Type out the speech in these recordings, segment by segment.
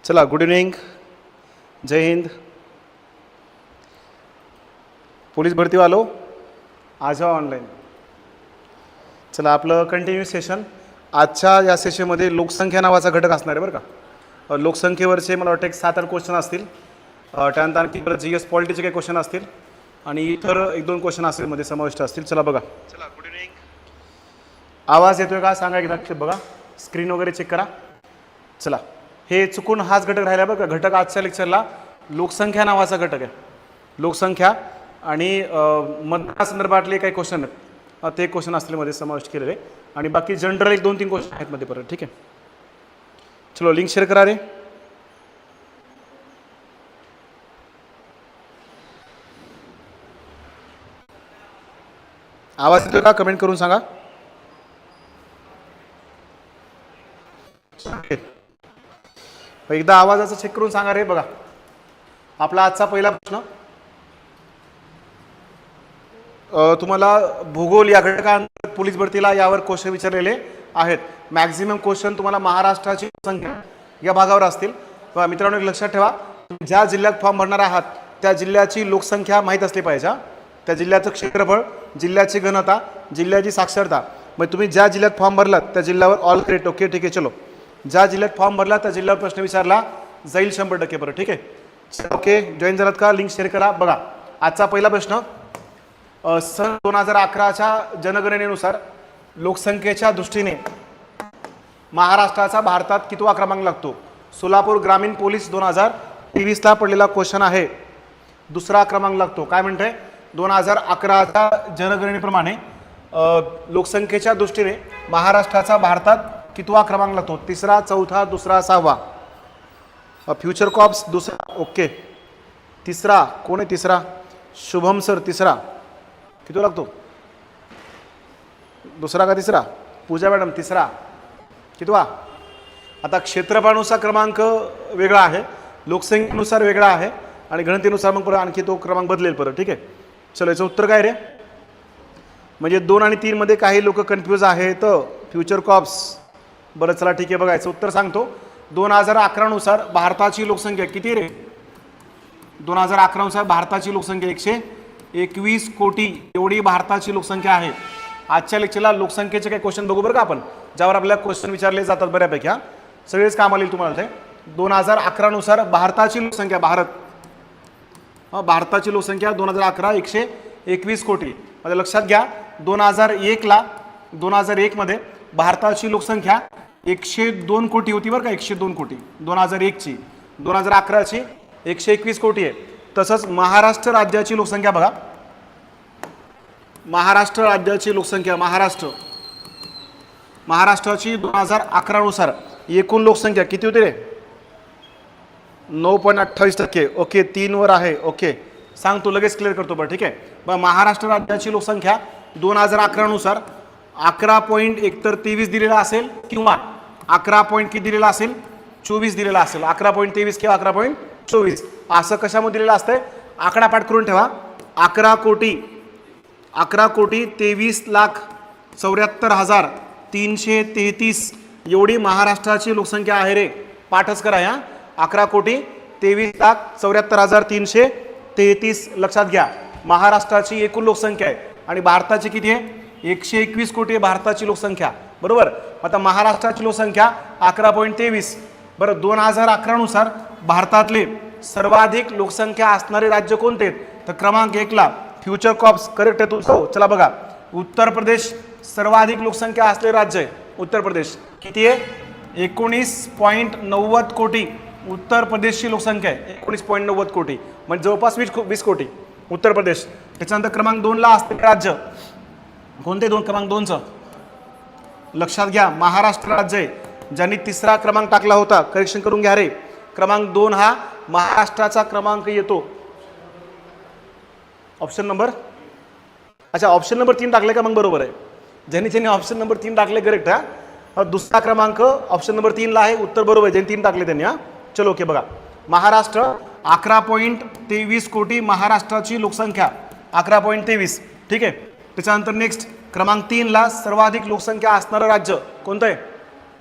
चला, good evening, जय Hind. Police भरतीवालो आज जावा online. चला, आपलं कंटिन्यू सेशन. आजच्या या सेशनमध्ये लोकसंख्या नावाचा घटक असणार आहे बरं का. लोकसंख्येवरचे मला वाटतं एक 7-8 क्वेश्चन असतील. त्यानंतर आणखी परत GS पॉलिटीचे काही क्वेश्चन असतील आणि इतर 1-2 क्वेश्चन असतील मध्ये समाविष्ट असतील. चला बघा. चला, गुड इव्हनिंग. आवाज येतोय का सांगा एकदा. बघा, स्क्रीन वगैरे चेक करा. चला, हे चुकून हाच घटक राहिला बरं का. घटक आजच्या लेक्चरला लोकसंख्या नावाचा घटक आहे. लोकसंख्या आणि मतदानासंदर्भातले काही क्वेश्चन आहेत, ते क्वेश्चन असतील मध्ये समाविष्ट केलेले आणि बाकी जनरल 1-2-3 क्वेश्चन आहेत मध्ये परत. ठीक आहे, चलो लिंक शेअर करा रे. आवाज येतोय का कमेंट करून सांगा. एकदा आवाजाचं चेक करून सांगा रे. बघा, आपला आजचा पहिला प्रश्न तुम्हाला भूगोल या घटकांतर्गत पोलीस भरतीला यावर क्वेश्चन विचारलेले आहेत. मॅक्झिमम क्वेश्चन तुम्हाला महाराष्ट्राची संख्या या भागावर असतील. मित्रांनो, एक लक्षात ठेवा, तुम्ही ज्या जिल्ह्यात फॉर्म भरणार आहात त्या जिल्ह्याची लोकसंख्या माहीत असली पाहिजे. त्या जिल्ह्याचं क्षेत्रफळ, जिल्ह्याची घनता, जिल्ह्याची साक्षरता. मग तुम्ही ज्या जिल्ह्यात फॉर्म भरलात त्या जिल्ह्यावर ऑल करेक्ट. ओके, ठीक आहे. चलो, ज्या जिल्ह्यात फॉर्म भरला त्या जिल्ह्यावर प्रश्न विचारला जाईल 100% बरं. ठीक आहे, ओके. जॉईन झालात का? लिंक शेअर करा. बघा, आजचा पहिला प्रश्न. सन 2011च्या जनगणनेनुसार लोकसंख्येच्या दृष्टीने महाराष्ट्राचा भारतात कितवा क्रमांक लागतो? सोलापूर ग्रामीण पोलीस 2023ला पडलेला क्वेश्चन आहे. दुसरा क्रमांक लागतो. काय म्हणते? 2011च्या जनगणनेप्रमाणे लोकसंख्येच्या दृष्टीने महाराष्ट्राचा भारतात कितवा क्रमांक लागतो? तिसरा, चौथा, दुसरा, सहावा? फ्युचर कॉप्स दुसरा. ओके, तिसरा. कोण आहे तिसरा? शुभम सर. तिसरा किती लागतो? दुसरा का तिसरा? पूजा मॅडम तिसरा. कितवा? आता क्षेत्रफळानुसार क्रमांक वेगळा आहे, लोकसंख्येनुसार वेगळा आहे आणि गणतेनुसार मग परत आणखी तो क्रमांक बदलेल परत. ठीक आहे, चलो, याचं उत्तर काय रे? म्हणजे 2 आणि 3 मध्ये काही लोक कन्फ्यूज आहेत. Future cops. बरं, चला ठीक आहे. बघा, याचं उत्तर सांगतो. 2011नुसार भारताची लोकसंख्या किती रे? 2011नुसार भारताची लोकसंख्या 121 कोटी एवढी भारताची लोकसंख्या आहे. आजच्या लेक्चरला लोकसंख्येचे काही क्वेश्चन बघू बरं का आपण, ज्यावर आपल्याला क्वेश्चन विचारले जातात बऱ्यापैकी. सगळेच कामाला येईल तुम्हाला. ते 2011नुसार भारताची लोकसंख्या, भारताची लोकसंख्या 2011 121 कोटी. म्हणजे लक्षात घ्या, 2001 मध्ये भारताची लोकसंख्या 102 कोटी होती बरं का. 102 कोटी 2001ची. 2011ची 121 कोटी आहे. तसंच महाराष्ट्र राज्याची लोकसंख्या बघा. महाराष्ट्र राज्याची लोकसंख्या, महाराष्ट्राची 2011नुसार एकूण लोकसंख्या किती होती रे? 9.28%. ओके, 3 वर आहे. ओके, सांगतो, लगेच क्लिअर करतो बरं. ठीक आहे, बघा, महाराष्ट्र राज्याची लोकसंख्या 2011नुसार 11.23 दिलेला असेल किंवा 11 किती दिलेला असेल? 24 दिलेला असेल. 11.23 किंवा 11.24 असं कशामध्ये दिलेलं असतंय? आकडा पाठ करून ठेवा. 11 कोटी 23,74,333 एवढी महाराष्ट्राची लोकसंख्या आहे रे. पाठच करा या. 11,23,74,333 लक्षात घ्या. महाराष्ट्राची एकूण लोकसंख्या आहे आणि भारताची किती आहे? 121 कोटी आहे भारताची लोकसंख्या. बरोबर. आता महाराष्ट्राची लोकसंख्या 11.23. बरं, 2011नुसार भारतातले सर्वाधिक लोकसंख्या असणारे राज्य कोणते आहेत? तर क्रमांक 1ला फ्युचर कॉप्स करेक्ट आहे तुमचं. चला बघा, उत्तर प्रदेश सर्वाधिक लोकसंख्या असलेले राज्य आहे. उत्तर प्रदेश किती आहे? 19.90 कोटी उत्तर प्रदेशची लोकसंख्या आहे. 19.90 कोटी म्हणजे जवळपास 20 कोटी उत्तर प्रदेश. त्याच्यानंतर क्रमांक 2ला असते राज्य कोणते? क्रमांक 2चं लक्षात घ्या, महाराष्ट्र राज्य आहे. ज्यांनी तिसरा क्रमांक टाकला होता करेक्शन करून घ्या रे. क्रमांक 2 हा महाराष्ट्राचा क्रमांक येतो. ऑप्शन नंबर, अच्छा, ऑप्शन नंबर 3 टाकले का? मग बरोबर आहे. ज्यांनी ऑप्शन नंबर 3 टाकले करेक्ट. दुसरा क्रमांक ऑप्शन नंबर 3ला आहे. उत्तर बरोबर आहे, ज्यांनी 3 टाकले त्यांनी. चलो, ओके. बघा, महाराष्ट्र 11.23 कोटी महाराष्ट्राची लोकसंख्या 11.23. ठीक आहे. त्याच्यानंतर नेक्स्ट क्रमांक 3ला सर्वाधिक लोकसंख्या असणारं राज्य कोणतं आहे?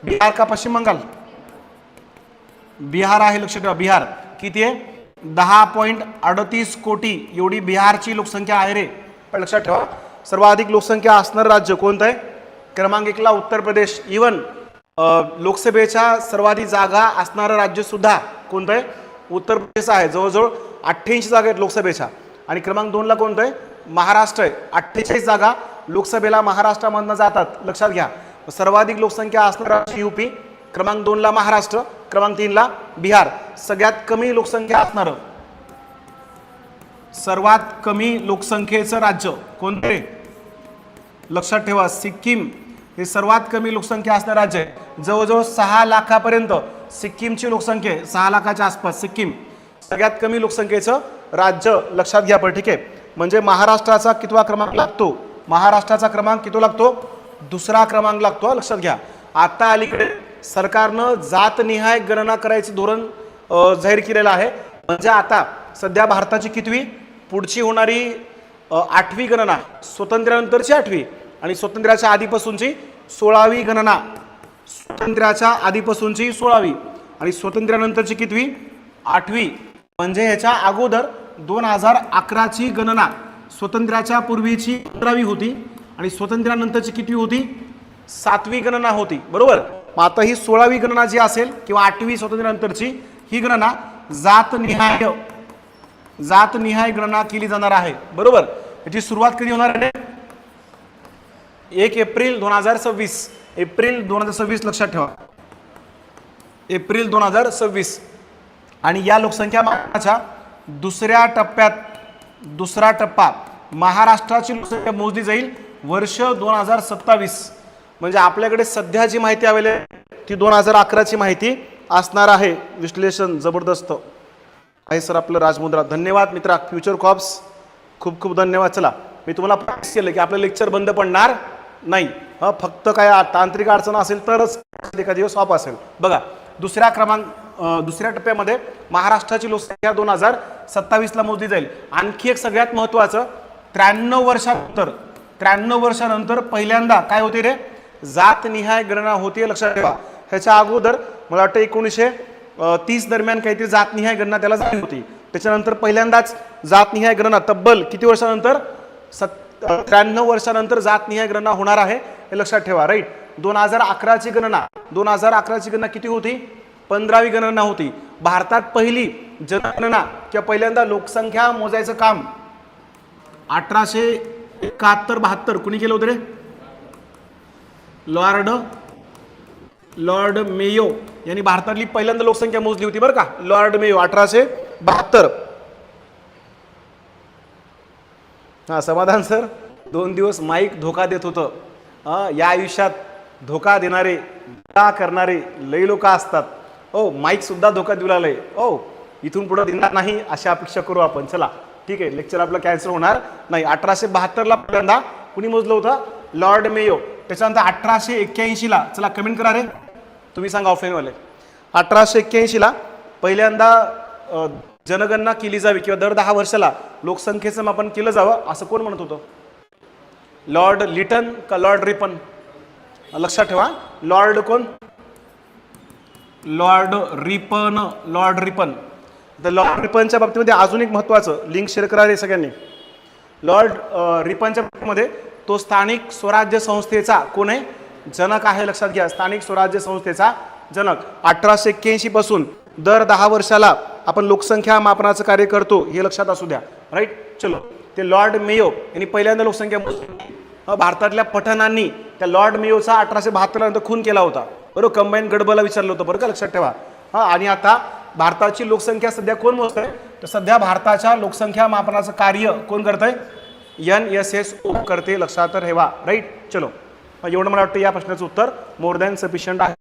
बिहार का पश्चिम बंगाल? बिहार आहे, लक्षात ठेवा. बिहार किती आहे? 10.38 कोटी एवढी बिहारची लोकसंख्या आहे रे. पण लक्षात ठेवा सर्वाधिक लोकसंख्या असणारं राज्य कोणतं आहे? क्रमांक 1 ला उत्तर प्रदेश. इवन लोकसभेच्या सर्वाधिक जागा असणारं राज्य सुद्धा कोणतं आहे? उत्तर प्रदेश आहे. जवळजवळ 88 जागा आहेत लोकसभेच्या. आणि क्रमांक 2 ला कोणतं आहे? महाराष्ट्र आहे. 48 जागा लोकसभेला महाराष्ट्रामधनं जातात, लक्षात घ्या. सर्वाधिक लोकसंख्या असणारा राज्य यूपी, क्रमांक 2 ला महाराष्ट्र, क्रमांक 3 ला बिहार. सगळ्यात कमी लोकसंख्या असणारं, सर्वात कमी लोकसंख्येचं राज्य कोणते? लक्षात ठेवा सिक्कीम हे सर्वात कमी लोकसंख्या असणारं राज्य आहे. जवळजवळ 6 लाखापर्यंत सिक्कीमची लोकसंख्या आहे, 6 लाखाच्या आसपास सिक्कीम सगळ्यात कमी लोकसंख्येचं राज्य, लक्षात घ्या. पण ठीक आहे, म्हणजे महाराष्ट्राचा कितवा क्रमांक लागतो? महाराष्ट्राचा क्रमांक किती लागतो? दुसरा क्रमांक लागतो, लक्षात घ्या. आता अलीकडे सरकारनं जातनिहाय गणना करायचं धोरण जाहीर केलेलं आहे. म्हणजे आता सध्या भारताची कितवी? पुढची होणारी 8वी गणना, स्वातंत्र्यानंतरची 8वी आणि स्वातंत्र्याच्या आधीपासूनची 16वी गणना. स्वातंत्र्याच्या आधीपासूनची 16वी आणि स्वातंत्र्यानंतरची कितवी? 8वी. म्हणजे ह्याच्या अगोदर 2011ची गणना स्वातंत्र्याच्या पूर्वीची 15वी होती आणि स्वातंत्र्यानंतरची कितवी होती? 7वी गणना होती, बरोबर. मग आता ही 16वी गणना जी असेल किंवा 8वी स्वातंत्र्यानंतरची ही गणना जातनिहाय गणना केली जाणार आहे, बरोबर. याची सुरुवात कधी होणार आहे? 1 एप्रिल 2026. एप्रिल 2026 लक्षात ठेवा, एप्रिल 2026. आणि या लोकसंख्या मापनाच्या दुसरा टप्पा महाराष्ट्राची लोकसंख्या मोजली जाईल वर्ष 2027. म्हणजे आपल्याकडे सध्या जी माहिती अवेलेबल ती 2011ची माहिती असणार आहे. विश्लेषण जबरदस्त आहे सर आपलं राजमुद्रा. धन्यवाद मित्रा. फ्युचर कॉप्स खूप खूप धन्यवाद. चला मी तुम्हाला प्रॅक्टिस केलं की आपलं लेक्चर बंद पडणार नाही. फक्त काय तांत्रिक अडचण असेल तरच एखादा दिवस ऑफ असेल. बघा दुसऱ्या टप्प्यामध्ये महाराष्ट्राची लोकसंख्या 2027 ला मोजली जाईल. आणखी एक सगळ्यात महत्त्वाचं, 93 वर्षानंतर पहिल्यांदा काय होते रे? जातनिहाय गणना होते, लक्षात ठेवा. ह्याच्या अगोदर मला वाटतं 1930 दरम्यान काहीतरी जातनिहाय गणना त्याला झाली होती. त्याच्यानंतर पहिल्यांदाच जातनिहाय गणना तब्बल किती वर्षानंतर? 93 वर्षानंतर जातनिहाय गणना होणार आहे, हे लक्षात ठेवा. राईट. 2011ची गणना किती होती? 15वी गणना होती. भारतात पहिली जनगणना किंवा पहिल्यांदा लोकसंख्या मोजायचं काम 1871-72 कुणी केलं होतं रे? लॉर्ड मेयो यांनी भारतातली पहिल्यांदा लोकसंख्या मोजली होती, बरं का. Lord Mayo 1872. हा समाधान सर. 2 दिवस माईक धोका देत होतं. या आयुष्यात धोका देणारे करणारे लई लोक असतात. माईक सुद्धा धोका देऊ लागले. इथून पुढे देणार नाही अशी अपेक्षा करू आपण. चला ठीक आहे, लेक्चर आपलं कॅन्सल होणार नाही. 1872 ला पहिल्यांदा कुणी मोजलं होतं? Lord Mayo. त्याच्यानंतर 1881 ला, चला कमेंट करा रे, तुम्ही सांगा ऑफलाईनवाले. 1881 ला पहिल्यांदा जनगणना केली जावी किंवा दर 10 वर्षाला लोकसंख्येचं मापन केलं जावं असं कोण म्हणत होतं? लॉर्ड लिटन का लॉर्ड रिपन? लक्षात ठेवा. लॉर्ड कोण? Lord Ripon. तर लॉर्ड रिपनच्या बाबतीमध्ये अजून एक महत्त्वाचं लिंक शेअर करा रे सगळ्यांनी. लॉर्ड रिपनच्या बाबतीमध्ये तो स्थानिक स्वराज्य संस्थेचा कोण आहे? जनक आहे, लक्षात घ्या. स्थानिक स्वराज्य संस्थेचा जनक. 1881 पासून दर 10 वर्षाला आपण लोकसंख्या मापनाचं कार्य करतो, हे लक्षात असू द्या. राईट. चलो, ते लॉर्ड मेयो यांनी पहिल्यांदा लोकसंख्या भारतातल्या पठाणांनी त्या लॉर्ड मेयोचा 1872 नंतर खून केला होता, बरोबर. कंबाईन गडबला विचारलं होतं, बरं का, लक्षात ठेवा. आणि आता भारताची लोकसंख्या सध्या कोण मोजतंय? तर सध्या भारताच्या लोकसंख्या मापनाचं कार्य कोण करतंय? NSSO करते, लक्षात ठेवा. राईट. चलो, एवढं मला वाटतं या प्रश्नाचं उत्तर मोर दॅन सफिशियंट आहे.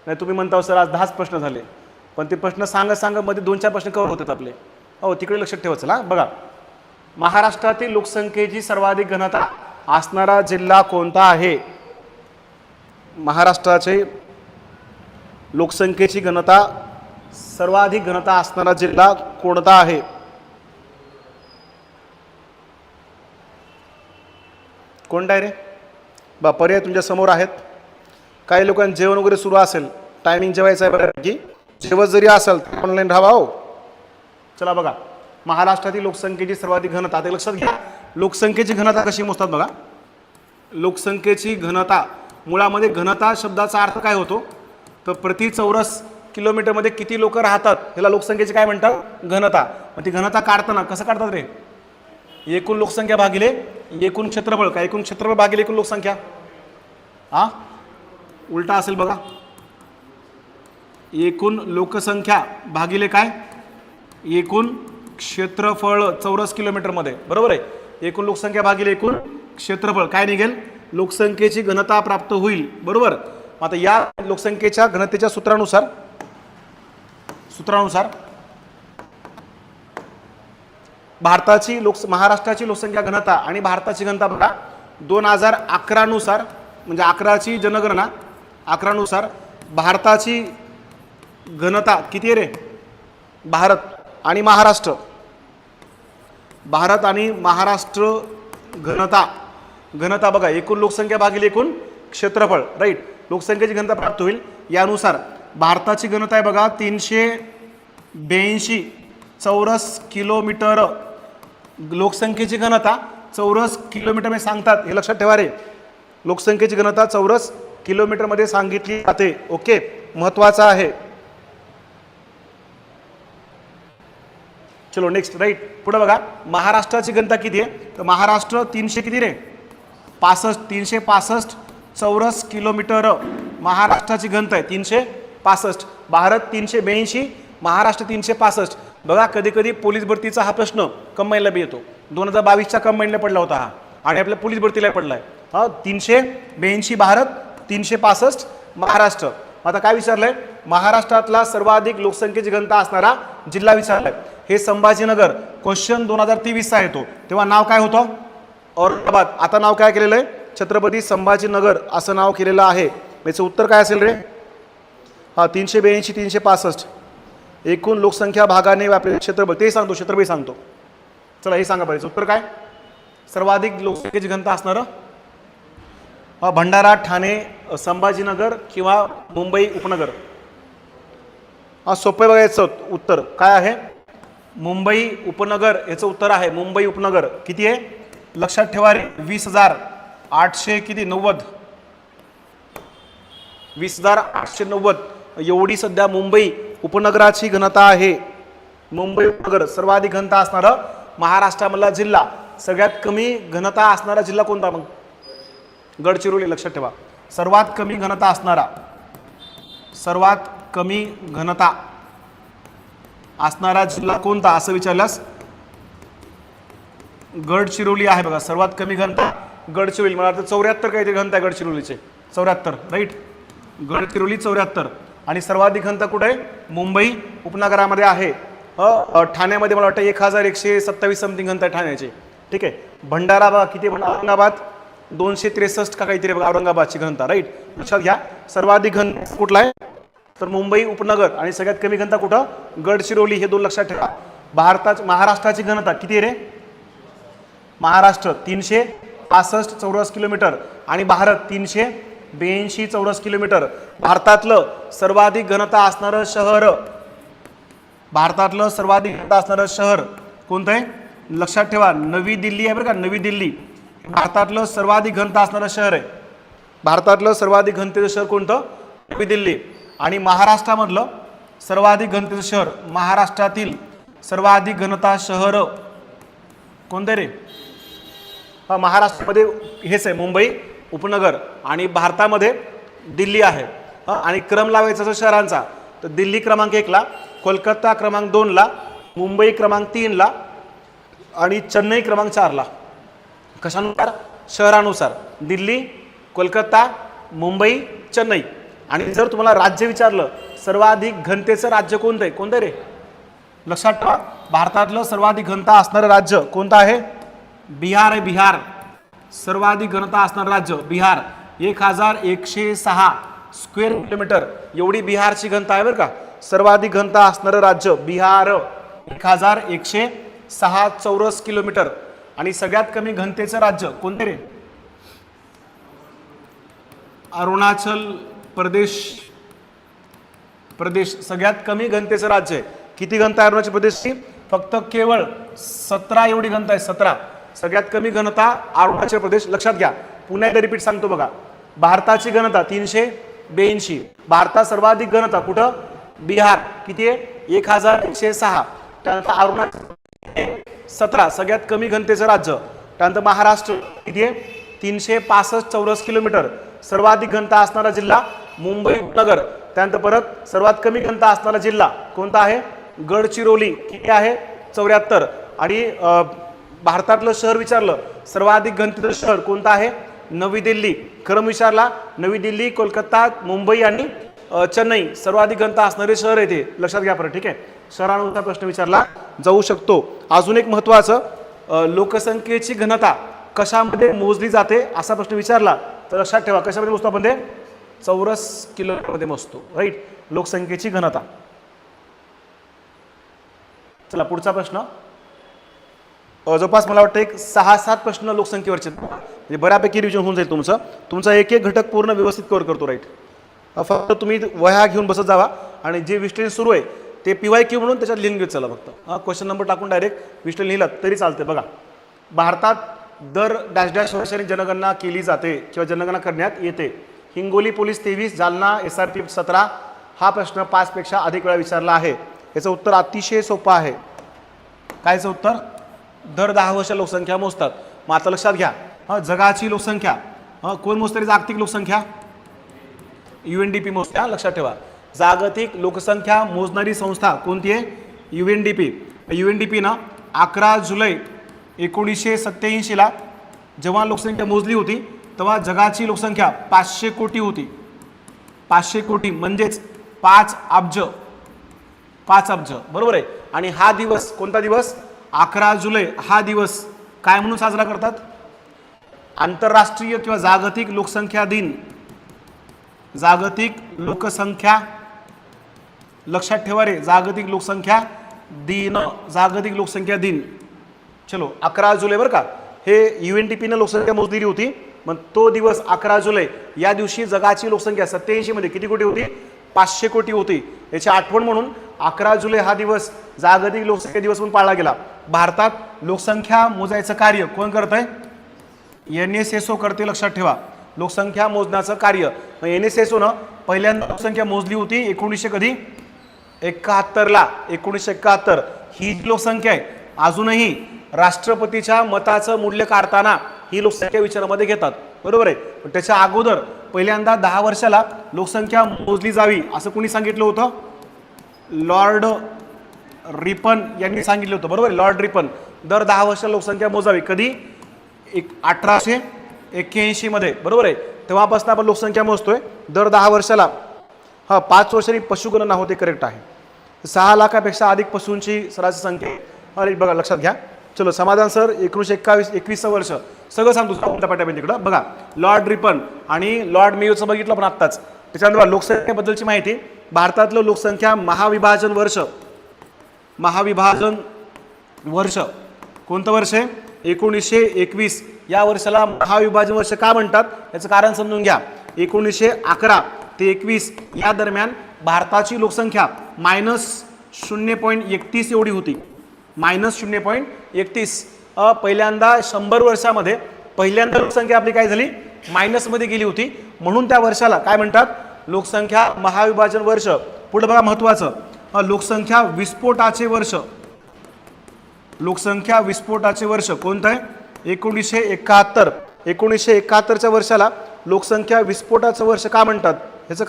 नाही तुम्ही म्हणता सर आज 10च प्रश्न झाले, पण ते प्रश्न सांगत मध्ये 2-4 प्रश्न कव्हर होतात आपले. तिकडे लक्षात ठेवा. चला बघा, महाराष्ट्रातील लोकसंख्येची सर्वाधिक घनता असणारा जिल्हा कोणता आहे? महाराष्ट्राचे लोकसंख्येची घनता सर्वाधिक घनता असणारा जिल्हा कोणता आहे? कोणता आहे रे? पर्याय तुमच्या समोर आहेत. काही लोकांना जेवण वगैरे सुरू असेल, टायमिंग जेवायचं आहे बघा की जेवत जरी असेल ऑनलाईन राहा हो. चला बघा, महाराष्ट्रातील लोकसंख्येची सर्वाधिक घनता. आता लक्षात घ्या, लोकसंख्येची घनता कशी मोजतात बघा. लोकसंख्येची घनता, मुळामध्ये घनता शब्दाचा अर्थ काय होतो, तर प्रति चौरस किलोमीटरमध्ये किती लोक राहतात ह्याला लोकसंख्येची काय म्हणतात, घनता. मग ती घनता काढताना कसं काढतात रे, एकूण लोकसंख्या भागिले एकूण क्षेत्रफळ. काय एकूण क्षेत्रफळ भागिले एकूण लोकसंख्या, हा उलटा असेल बघा. एकूण लोकसंख्या भागिले काय, एकूण क्षेत्रफळ चौरस किलोमीटरमध्ये, बरोबर आहे. एकूण लोकसंख्या भागिले एकूण क्षेत्रफळ काय निघेल, लोकसंख्येची घनता प्राप्त होईल, बरोबर. आता या लोकसंख्येच्या घनतेच्या सूत्रानुसार भारताची महाराष्ट्राची लोकसंख्या घनता आणि भारताची घनता बघा 2011 नुसार, म्हणजे 11ची जनगणना 11 नुसार भारताची घनता किती आहे रे, भारत आणि महाराष्ट्र घनता बघा एकूण लोकसंख्या भागिले एकूण क्षेत्रफळ, राईट. लोकसंख्येची घनता प्राप्त होईल. यानुसार भारताची घनता आहे बघा 382 चौरस किलोमीटर. लोकसंख्येची घनता चौरस किलोमीटरमध्ये सांगतात, हे लक्षात ठेवा रे. लोकसंख्येची घनता चौरस किलोमीटरमध्ये सांगितली जाते. ओके, महत्वाचा आहे. चलो नेक्स्ट, राईट. पुढे बघा, महाराष्ट्राची घनता किती आहे, तर महाराष्ट्र 300 किती रे, 365 चौरस किलोमीटर महाराष्ट्राची घनता आहे 365. भारत 382, महाराष्ट्र 365. बघा कधी कधी पोलीस भरतीचा हा प्रश्न कंबाईनला बी येतो. 2022च्या कंबाईनला पडला होता हा, आणि आपल्या पोलीस भरतीला पडलाय. हा 382 भारत, 365 महाराष्ट्र. आता काय विचारलंय, महाराष्ट्रातला सर्वाधिक लोकसंख्येची घनता असणारा जिल्हा विचारलाय. हे संभाजीनगर. क्वेश्चन 2023चा येतो, तेव्हा नाव काय होतं, औरंगाबाद. आता नाव काय केलेलं आहे, छत्रपती संभाजीनगर असं नाव केलेलं आहे. याचं उत्तर काय असेल रे, हा 382 365 एकूण लोकसंख्या भागाने व्यापलेले क्षेत्रफळ. ते सांगतो, क्षेत्रफळ सांगतो. चला हे सांगा पाहिजे उत्तर काय, सर्वाधिक लोकसंख्येची घनता असणारं भंडारा, ठाणे, संभाजीनगर किंवा मुंबई उपनगर. हा सोपं बघायचं उत्तर काय आहे, मुंबई उपनगर याचं उत्तर आहे. मुंबई उपनगर किती आहे, लक्षात ठेवा रे, 20,800 किती 90, 20,890 एवढी सध्या मुंबई उपनगराची घनता आहे. मुंबई उपनगर सर्वाधिक घनता असणारा महाराष्ट्रामधला जिल्हा. सगळ्यात कमी घनता असणारा जिल्हा कोणता मग, गडचिरोली. लक्षात ठेवा, सर्वात कमी घनता असणारा जिल्हा कोणता असं विचारल्यास गडचिरोली आहे बघा. सर्वात कमी घनता गडचिरोली. मला वाटतं 74 काहीतरी घनता आहे गडचिरोलीचे, 74, राईट. गडचिरोली 74. आणि सर्वाधिक घनता कुठे आहे, मुंबई उपनगरामध्ये आहे. ठाण्यामध्ये मला वाटतं 1127 समथिंग घनता आहे ठाण्याची, ठीक आहे. भंडारा बघा किती, औरंगाबाद 263 का काहीतरी बघा औरंगाबादची घनता, राईट. लक्षात घ्या, सर्वाधिक घनता कुठला आहे तर मुंबई उपनगर, आणि सगळ्यात कमी घनता कुठं, गडचिरोली. हे दोन लक्षात ठेवा. महाराष्ट्राची घनता किती रे, महाराष्ट्र 365 चौरस किलोमीटर आणि भारत 382 चौरस किलोमीटर. भारतातलं सर्वाधिक घनता असणारं शहर कोणतं आहे, लक्षात ठेवा, नवी दिल्ली आहे बरं का. नवी दिल्ली भारतातलं सर्वाधिक घनता असणारं शहर आहे. भारतातलं सर्वाधिक घनतेचं शहर कोणतं, नवी दिल्ली. आणि महाराष्ट्रामधलं सर्वाधिक घनतेचं शहर, महाराष्ट्रातील सर्वाधिक घनता शहर कोणतं रे, हा महाराष्ट्रामध्ये हेच आहे मुंबई उपनगर, आणि भारतामध्ये दिल्ली आहे. आणि क्रम लावायचा शहरांचा तर दिल्ली क्रमांक 1 ला, कोलकाता क्रमांक 2 ला, मुंबई क्रमांक 3 ला आणि चेन्नई क्रमांक 4 ला. कशानुसार, शहरानुसार. दिल्ली, कोलकाता, मुंबई, चेन्नई. आणि जर तुम्हाला राज्य विचारलं सर्वाधिक घनतेचं राज्य कोणतं आहे, कोणतं रे, लक्षात ठेवा, भारतातलं सर्वाधिक घनता असणारं राज्य कोणतं आहे, बिहार आहे. बिहार सर्वाधिक घनता असणारं राज्य बिहार. 1106 स्क्वेअर किलोमीटर एवढी बिहारची घनता आहे बरं का. सर्वाधिक घनता असणारं राज्य बिहार, 1106 चौरस किलोमीटर. आणि सगळ्यात कमी घनतेचं राज्य कोणते रे, अरुणाचल प्रदेश प्रदेश सगळ्यात कमी घनतेचं राज्य आहे. किती घनता आहे अरुणाचल प्रदेशची? फक्त केवळ 17 एवढी घनता आहे, 17. सगळ्यात कमी घनता अरुणाचल प्रदेश. लक्षात घ्या, पुन्हा एकदा रिपीट सांगतो बघा. भारताची घनता 382. भारतात सर्वाधिक घनता कुठं? बिहार. किती आहे? 1106. त्यानंतर अरुणाचल 17, सगळ्यात कमी घनतेचं राज्य. त्यानंतर महाराष्ट्र किती आहे? 365 चौरस किलोमीटर. सर्वाधिक घनता असणारा जिल्हा मुंबई उपनगर. त्यानंतर परत सर्वात कमी घनता असणारा जिल्हा कोणता आहे? गडचिरोली. किती आहे? 74. आणि भारतातलं शहर विचारलं, सर्वाधिक घनतेचं शहर कोणतं आहे? नवी दिल्ली. क्रम विचारला, नवी दिल्ली, कोलकाता, मुंबई आणि चेन्नई सर्वाधिक घनता असणारे शहर आहे ते. लक्षात घ्या परत. ठीक आहे, शहरानुसार प्रश्न विचारला जाऊ शकतो. अजून एक महत्त्वाचं, लोकसंख्येची घनता कशामध्ये मोजली जाते असा प्रश्न विचारला तर लक्षात ठेवा, कशामध्ये मोजतो आपण ते? चौरस किलोमीटरमध्ये मोजतो. राईट, लोकसंख्येची घनता. चला पुढचा प्रश्न. जवळपास मला वाटतं एक 6-7 प्रश्न लोकसंख्येवरचे, म्हणजे बऱ्यापैकी रिव्हिजन होऊन जाईल तुमचं. तुमचा एक एक घटक पूर्ण व्यवस्थित कव्हर करतो. राईट, फक्त तुम्ही वह्या घेऊन बसत जावा आणि जे विश्लेषण सुरू आहे ते PYQ म्हणून त्याच्यात लिहून घेत चला. फक्त क्वेश्चन नंबर टाकून डायरेक्ट विश्लेषण लिहिलं तरी चालते. बघा, भारतात दर डॅश डॅश वर्षांनी जनगणना केली जाते किंवा जनगणना करण्यात येते. Hingoli police 23, Jalna SRP 17. हा प्रश्न 5 पेक्षा अधिक वेळा विचारला आहे. याचं उत्तर अतिशय सोपं आहे. कायचं उत्तर? दर 10 वर्ष लोकसंख्या मोजतात. मग आता लक्षात घ्या, जगाची लोकसंख्या कोण मोजते? जागतिक लोकसंख्या UNDP मोजते. लक्षात ठेवा, जागतिक लोकसंख्या मोजणारी संस्था कोणती आहे? UNDP. UNDP ना 11 जुलै 1987 ला जेव्हा लोकसंख्या मोजली होती तेव्हा जगाची लोकसंख्या 500 कोटी होती. 500 कोटी म्हणजेच 5 अब्ज. 5 अब्ज, बरोबर आहे. आणि हा दिवस कोणता दिवस? 11 जुलै. हा दिवस काय म्हणून साजरा करतात? आंतरराष्ट्रीय किंवा जागतिक लोकसंख्या दिन. जागतिक लोकसंख्या, लक्षात ठेवा रे, जागतिक लोकसंख्या दिन. जागतिक लोकसंख्या दिन. चलो 11 जुलै बरं का, हे UNDPनं लोकसंख्या मोजलेली होती. मग तो दिवस 11 जुलै या दिवशी जगाची लोकसंख्या 87 मध्ये किती कोटी होती? 500 कोटी होती. याची आठवण म्हणून 11 जुलै हा दिवस जागतिक लोकसंख्या दिवस म्हणून पाळला गेला. भारतात लोकसंख्या मोजायचं कार्य कोण करतंय? NSSO करते. लक्षात ठेवा, लोकसंख्या मोजण्याचं कार्य. NSSO न पहिल्यांदा लोकसंख्या मोजली होती 1971 ला. 1971 ही लोकसंख्या आहे. अजूनही राष्ट्रपतीच्या मताचं मूल्य काढताना ही लोकसंख्या विचारामध्ये घेतात, बरोबर आहे. पण त्याच्या अगोदर पहिल्यांदा 10 वर्षाला लोकसंख्या मोजली जावी असं कोणी सांगितलं होतं? लॉर्ड रिपन यांनी सांगितलं होतं, बरोबर आहे. लॉर्ड रिपन दर 10 वर्षाला लोकसंख्या मोजावी. कधी? 1881 मध्ये, बरोबर आहे. तेव्हापासून आपण लोकसंख्या मोजतोय दर 10 वर्षाला. 5 वर्षांनी पशुगणना होते. करेक्ट आहे. 6 लाखापेक्षा अधिक पशूंची सरासरी संख्या. अरे बघा, लक्षात घ्या. चलो समाधान सर 1921 वर्ष सगळं सांगतो पटापट. तिकडं बघा, लॉर्ड रिपन आणि लॉर्ड मेयोचं बघितलं आपण आत्ताच. त्याच्यानंतर लोकसंख्येबद्दलची माहिती. भारतातलं लोकसंख्या महाविभाजन वर्ष. महाविभाजन वर्ष कोणतं वर्ष आहे? 1921. या वर्षाला महाविभाजन वर्ष का म्हणतात याचं कारण समजून घ्या. 1911 ते 21 या दरम्यान भारताची लोकसंख्या -0.31 एवढी होती. -0.31. पहिल्यांदा 100 वर्षामध्ये पहिल्यांदा लोकसंख्या आपली काय झाली? मायनसमध्ये गेली होती. म्हणून त्या वर्षाला काय म्हणतात? लोकसंख्या महाविभाजन वर्ष. पुढे बघा महत्त्वाचं, लोकसंख्या विस्फोटाचे वर्ष. लोकसंख्या विस्फोटाचे वर्ष कोणतं आहे? 1971. 1971च्या वर्षाला लोकसंख्या विस्फोटाचं वर्ष का म्हणतात याचं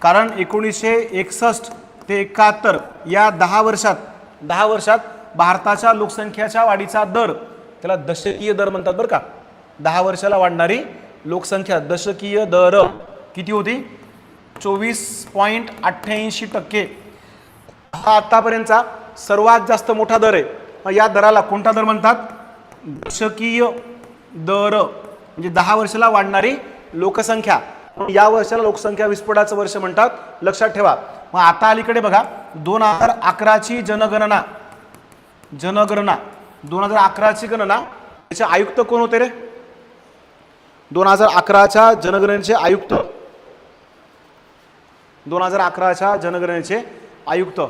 कारण 1961 ते 71 या 10 वर्षात भारताच्या लोकसंख्येच्या वाढीचा दर, त्याला दशकीय दर म्हणतात बरं का. 10 वर्षाला वाढणारी लोकसंख्या दशकीय दर किती होती? 24.88%. हा आतापर्यंतचा सर्वात जास्त मोठा दर आहे. या दराला कोणता दर म्हणतात? दशकीय दर. म्हणजे 10 वर्षाला वाढणारी लोकसंख्या. या वर्षाला लोकसंख्या विस्फोटाचं वर्ष म्हणतात. लक्षात ठेवा. मग आता अलीकडे बघा 2011ची जनगणना 2011ची गणना, त्याचे आयुक्त कोण होते रे? 2011च्या जनगणनेचे आयुक्त 2011च्या जनगणनेचे आयुक्त.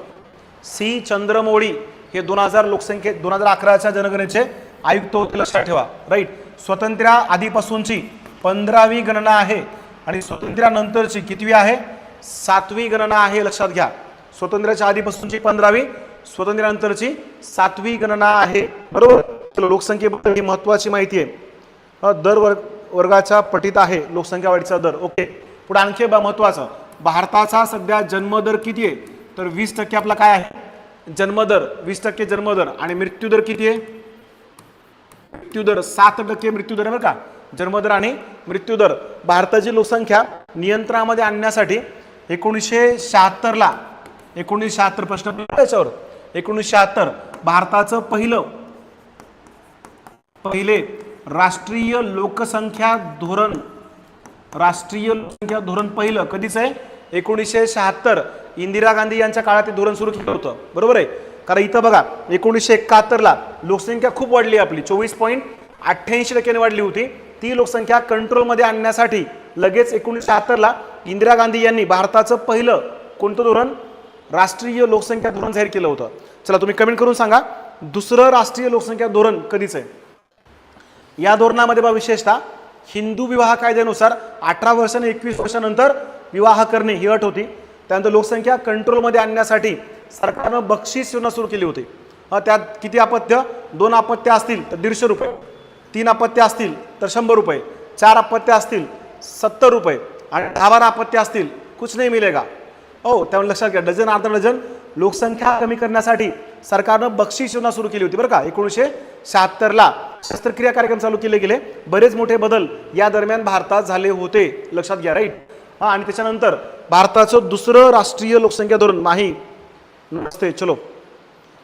सी चंद्रमौळी हे 2011च्या जनगणनेचे आयुक्त होते, लक्षात ठेवा. राईट. स्वातंत्र्या आधीपासूनची 15वी गणना आहे आणि स्वातंत्र्यानंतरची कितवी आहे? 7वी गणना आहे, लक्षात घ्या. स्वातंत्र्याच्या आधीपासूनची 15वी, स्वातंत्र्यानंतरची 7वी गणना आहे. बरोबर. चलो, लोकसंख्येबद्दल ही महत्वाची माहिती आहे. दर वर्गाच्या पटीत आहे लोकसंख्या वाढीचा दर. ओके. पुढे आणखी महत्वाचं, भारताचा सध्या जन्मदर किती आहे? तर 20% आपला काय आहे? जन्मदर. 20% जन्मदर. आणि मृत्यूदर किती आहे? मृत्यूदर 7% मृत्यूदर आहे, बरं का. जन्मदर आणि मृत्यूदर. भारताची लोकसंख्या नियंत्रणामध्ये आणण्यासाठी 1976ला 1976 प्रश्न याच्यावर 1976 भारताचं पहिले राष्ट्रीय लोकसंख्या धोरण पहिलं कधीच आहे? 1976. इंदिरा गांधी यांच्या काळात ते धोरण सुरू केलं होतं. बरोबर आहे. कारण इथं बघा 1971ला लोकसंख्या खूप वाढली आपली, 24.88% वाढली होती. ती लोकसंख्या कंट्रोलमध्ये आणण्यासाठी लगेच 1976ला इंदिरा गांधी यांनी भारताचं पहिलं कोणतं धोरण? राष्ट्रीय लोकसंख्या धोरण जाहीर केलं होतं. चला, तुम्ही कमेंट करून सांगा दुसरं राष्ट्रीय लोकसंख्या धोरण कधीच आहे. या धोरणामध्ये बघा विशेषतः हिंदू विवाह कायद्यानुसार 18 वर्ष आणि 21 वर्षानंतर विवाह करणे ही अट होती. त्यानंतर लोकसंख्या कंट्रोलमध्ये आणण्यासाठी सरकारनं बक्षीस योजना सुरू केली होती. त्यात किती अपत्य? 2 अपत्य असतील तर 150 रुपये, 3 अपत्य असतील तर 100 रुपये, 4 अपत्य असतील 70 रुपये आणि 10-12 अपत्य असतील कुछ नाही मिलेगा. हो, त्यामुळे लक्षात घ्या, डझन अर्धा डझन लोकसंख्या कमी करण्यासाठी सरकारनं बक्षीस योजना सुरू केली होती, बरं का. 1976ला शस्त्रक्रिया कार्यक्रम चालू केले गेले. बरेच मोठे बदल या दरम्यान भारतात झाले होते, लक्षात घ्या. राईट. आणि त्याच्यानंतर भारताचं दुसरं राष्ट्रीय लोकसंख्या धोरण नाही नसते. चलो,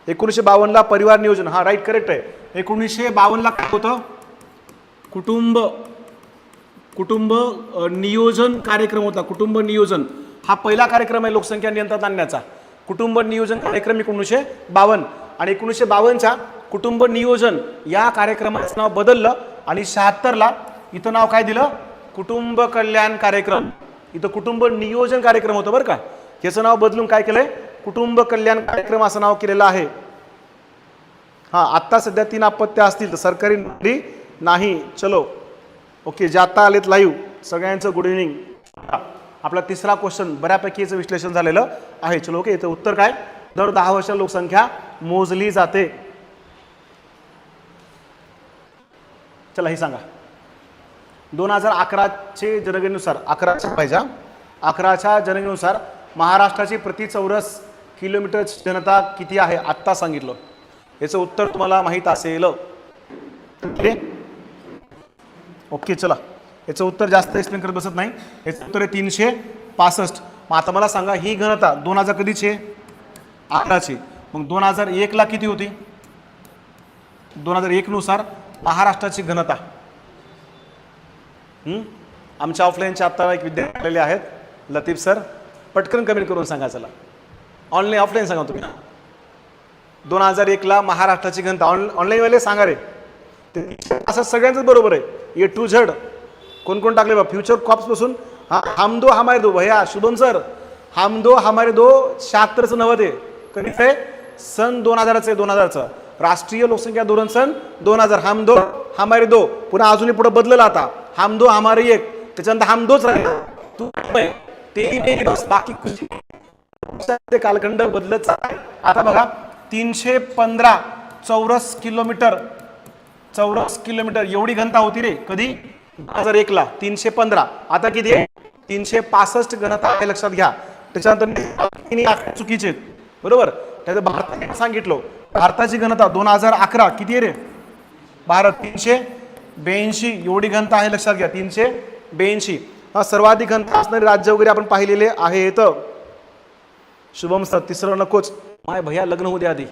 1952ला परिवार नियोजन. हा राईट, करेक्ट आहे. 1952ला काय होतं? कुटुंब नियोजन कार्यक्रम होता. कुटुंब नियोजन हा पहिला कार्यक्रम आहे लोकसंख्या नियंत्रणात आणण्याचा. कुटुंब नियोजन कार्यक्रम 1952. आणि 1952च्या कुटुंब नियोजन या कार्यक्रमाचं नाव बदललं आणि 76ला इथं नाव काय दिलं? कुटुंब कल्याण कार्यक्रम. इथं कुटुंब नियोजन कार्यक्रम होतं, बरं का. याचं नाव बदलून काय केलंय? कुटुंब कल्याण कार्यक्रम असं नाव केलेलं आहे. हा, आत्ता सध्या 3 अपत्य असतील तर सरकारी नोकरी नाही. चलो, ओके. जे आता आलेत लाईव्ह सगळ्यांचं गुड इव्हनिंग. आपला तिसरा क्वेश्चन बऱ्यापैकी याचं विश्लेषण झालेलं आहे. चलो, ओके. इथं उत्तर काय? दर 10 वर्ष लोकसंख्या मोजली जाते. चला, हे सांगा. 2011चे जनगणनेनुसार 11च्या जनगणनेनुसार महाराष्ट्राची प्रति चौरस किलोमीटर जनता किती आहे? आत्ता सांगितलं. याचं उत्तर तुम्हाला माहीत असेल. ओके. चला, याचं उत्तर जास्त एक्सप्लेन करत बसत नाही. याचं उत्तर आहे 365. मग आता मला सांगा, ही घनता 2000 कधीची आहे? 11ची. मग 2001ला किती होती? 2001 नुसार महाराष्ट्राची घनता. आमच्या ऑफलाईनच्या आत्ता एक विद्यार्थी आलेले आहेत, लतीफ सर. पटकन कमेंट करून सांगा. चला, ऑनलाईन ऑफलाईन सांगा तुम्ही. 2001ला महाराष्ट्राची घनता ऑनलाईनवाले सांगा रे. असं सगळ्यांचंच बरोबर आहे. ए टू झेड कोण कोण टाकले बा? फ्युचर कॉप्स पासून हम दो हमारे दो. भैया शुभम सर, हम दो हमारे दो 76चं नवं ते कधीच आहे? सन 2000चं आहे. 2000चं राष्ट्रीय लोकसंख्या धोरण सन 2000. हम दो हमारे दो. पुन्हा अजूनही पुढे बदललं आता. हम दो हमारे एक. त्याच्यानंतर हम दोच राहिले. तू ते बाकी ते कालखंड बदलत. आता बघा 315 चौरस किलोमीटर एवढी घनता होती रे कधी? 2001ला 315. आता किती आहे? 365 घनता आहे, लक्षात घ्या. त्याच्यानंतर चुकीचे आहेत, बरोबर. त्याचं भारतात सांगितलं भारताची घनता 2011 किती आहे रे? भारत 382 एवढी घनता आहे, लक्षात घ्या. 382. हा, सर्वाधिक घनता असणारे राज्य वगैरे आपण पाहिलेले आहेत. शुभम सर, तिसरं नकोच माय भैया, लग्न होऊ द्या आधी.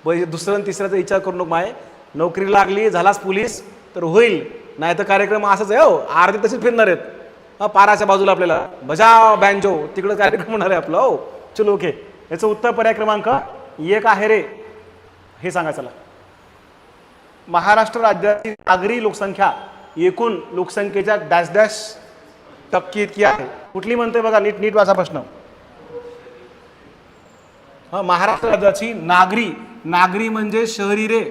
दुसरं आणि तिसऱ्याचा विचार करू नको माय. नोकरी लागली, झालाच पोलीस तर होईल, नाही तर कार्यक्रम असाच आहे. हो, अर्धे तसेच फिरणार आहेत पाराच्या बाजूला. आपल्याला बजाव बँजो तिकडं कार्यक्रम होणार आहे आपला. हो, चलो, ओके. याचं उत्तर पर्याय क्रमांक 1 आहे रे. हे सांगा. चला, महाराष्ट्र राज्याची नागरी लोकसंख्या एकूण लोकसंख्येच्या डॅश डॅश टक्के इतकी आहे. कुठली म्हणते बघा, नीट वाचा प्रश्न. महाराष्ट्र राज्याची नागरी म्हणजे शहरी रे,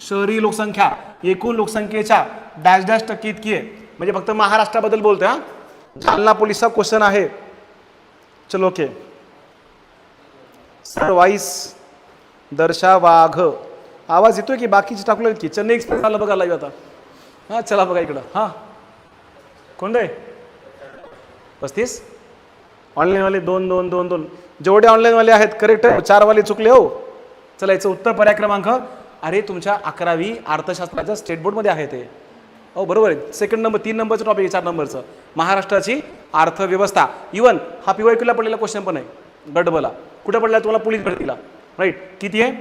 शहरी लोकसंख्या एकूण लोकसंख्येच्या डॅश डॅश टक्के इतकी आहे. म्हणजे फक्त महाराष्ट्राबद्दल बोलतोय. हा जालना पोलिसचा क्वेश्चन आहे. चलो ओके. सरवाईस दर्शा वाघ आवाज येतोय की बाकीचे टाकलं की? चेन्नई एक्सप्रेस आला बघा लाईव्ह आता. हा चला बघा इकडं. हा कोण आहे? 35 ऑनलाईनवाले 2 2 2 2 जेवढे ऑनलाईनवाले आहेत करेक्ट. 4 वाले चुकले हो. चला याचं उत्तर पर्याय क्रमांक, अरे तुमच्या 11वी अर्थशास्त्राच्या स्टेट बोर्डमध्ये आहे ते. हो बरोबर आहे. सेकंड नंबर 3 नंबरचं टॉपिक आहे 4 नंबरचं महाराष्ट्राची अर्थव्यवस्था. इवन हा PYQला पडलेला क्वेश्चन पण आहे. गडबला कुठं पडला तुम्हाला? पोलीस भरतीला. राईट. किती आहे?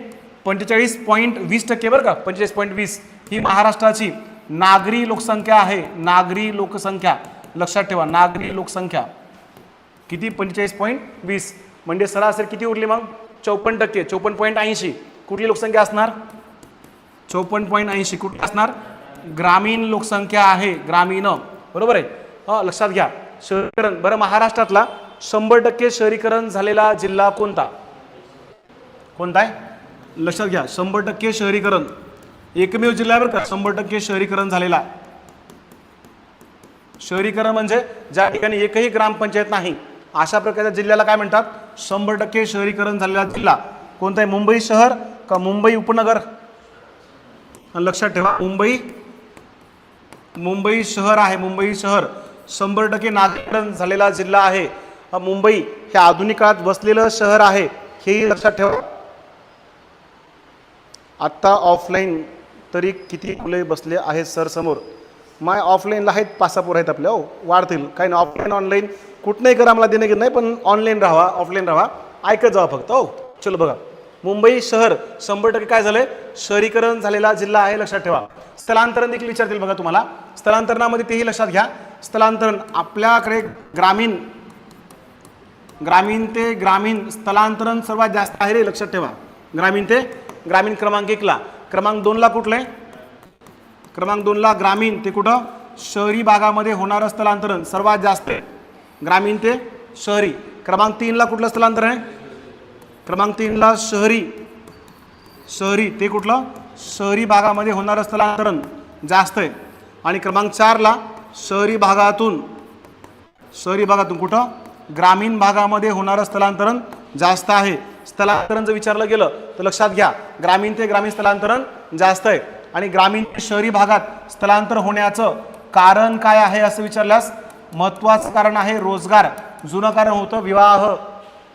45.20% बरं का. 45.20 ही महाराष्ट्राची नागरी लोकसंख्या आहे. नागरी लोकसंख्या लक्षात ठेवा. नागरी लोकसंख्या किती? 45.20 म्हणजे सरासरी किती उरली मग? 54%. 54.80 कुठली लोकसंख्या असणार? 54.80 कुठली असणार? ग्रामीण लोकसंख्या आहे. ग्रामीण बरोबर आहे. लक्षात घ्या. शहरीकरण बरं महाराष्ट्रातला 100% शहरीकरण झालेला जिल्हा कोणता? कोणता आहे? लक्षात घ्या. 100% शहरीकरण एकमेव जिल्हा बरं का 100% शहरीकरण झालेला. शहरीकरण म्हणजे ज्या ठिकाणी एकही ग्रामपंचायत नाही अशा प्रकारच्या जिल्ह्याला काय म्हणतात? 100% शहरीकरण झालेला जिल्हा कोणता आहे? मुंबई शहर का मुंबई उपनगर? लक्षात ठेवा. मुंबई शहर आहे. मुंबई शहर 100% नागरीकरण झालेला जिल्हा आहे. मुंबई हे आधुनिक काळात वसलेलं शहर आहे हेही लक्षात ठेवा. आत्ता ऑफलाईन तरी किती मुले बसले आहेत सर समोर? माय ऑफलाईनला आहेत 5-6 आहेत आपल्या. हो वाढतील काही नाही. ऑफलाईन ऑनलाईन कुठनंही करा मला देणं घेत नाही पण ऑनलाईन राहा. ऑफलाईन राहा. ऐकत जावा फक्त. हो चलो बघा. मुंबई शहर 100% काय झालंय? शहरीकरण झालेला जिल्हा आहे. लक्षात ठेवा. स्थलांतरण देखील विचारतील बघा तुम्हाला. स्थलांतरणामध्ये तेही लक्षात घ्या. स्थलांतरण आपल्याकडे ग्रामीण ते ग्रामीण स्थलांतरण सर्वात जास्त आहे रे. लक्षात ठेवा. ग्रामीण ते ग्रामीण क्रमांक 1ला. क्रमांक 2ला कुठलं आहे? क्रमांक 2ला ग्रामीण ते कुठं? शहरी भागामध्ये होणारं स्थलांतरण सर्वात जास्त आहे. ग्रामीण ते शहरी. क्रमांक 3ला कुठलं स्थलांतरण आहे? क्रमांक 3ला शहरी ते कुठलं? शहरी भागामध्ये होणारं स्थलांतरण जास्त आहे. आणि क्रमांक 4ला शहरी भागातून कुठं? ग्रामीण भागामध्ये होणारं स्थलांतरण जास्त आहे. स्थलांतरण जर विचारलं गेलं तर लक्षात घ्या. ग्रामीण ते ग्रामीण स्थलांतरण जास्त आहे. आणि ग्रामीण ते शहरी भागात स्थलांतर होण्याचं कारण काय आहे असं विचारल्यास महत्त्वाचं कारण आहे रोजगार. जुनं कारण होतं विवाह.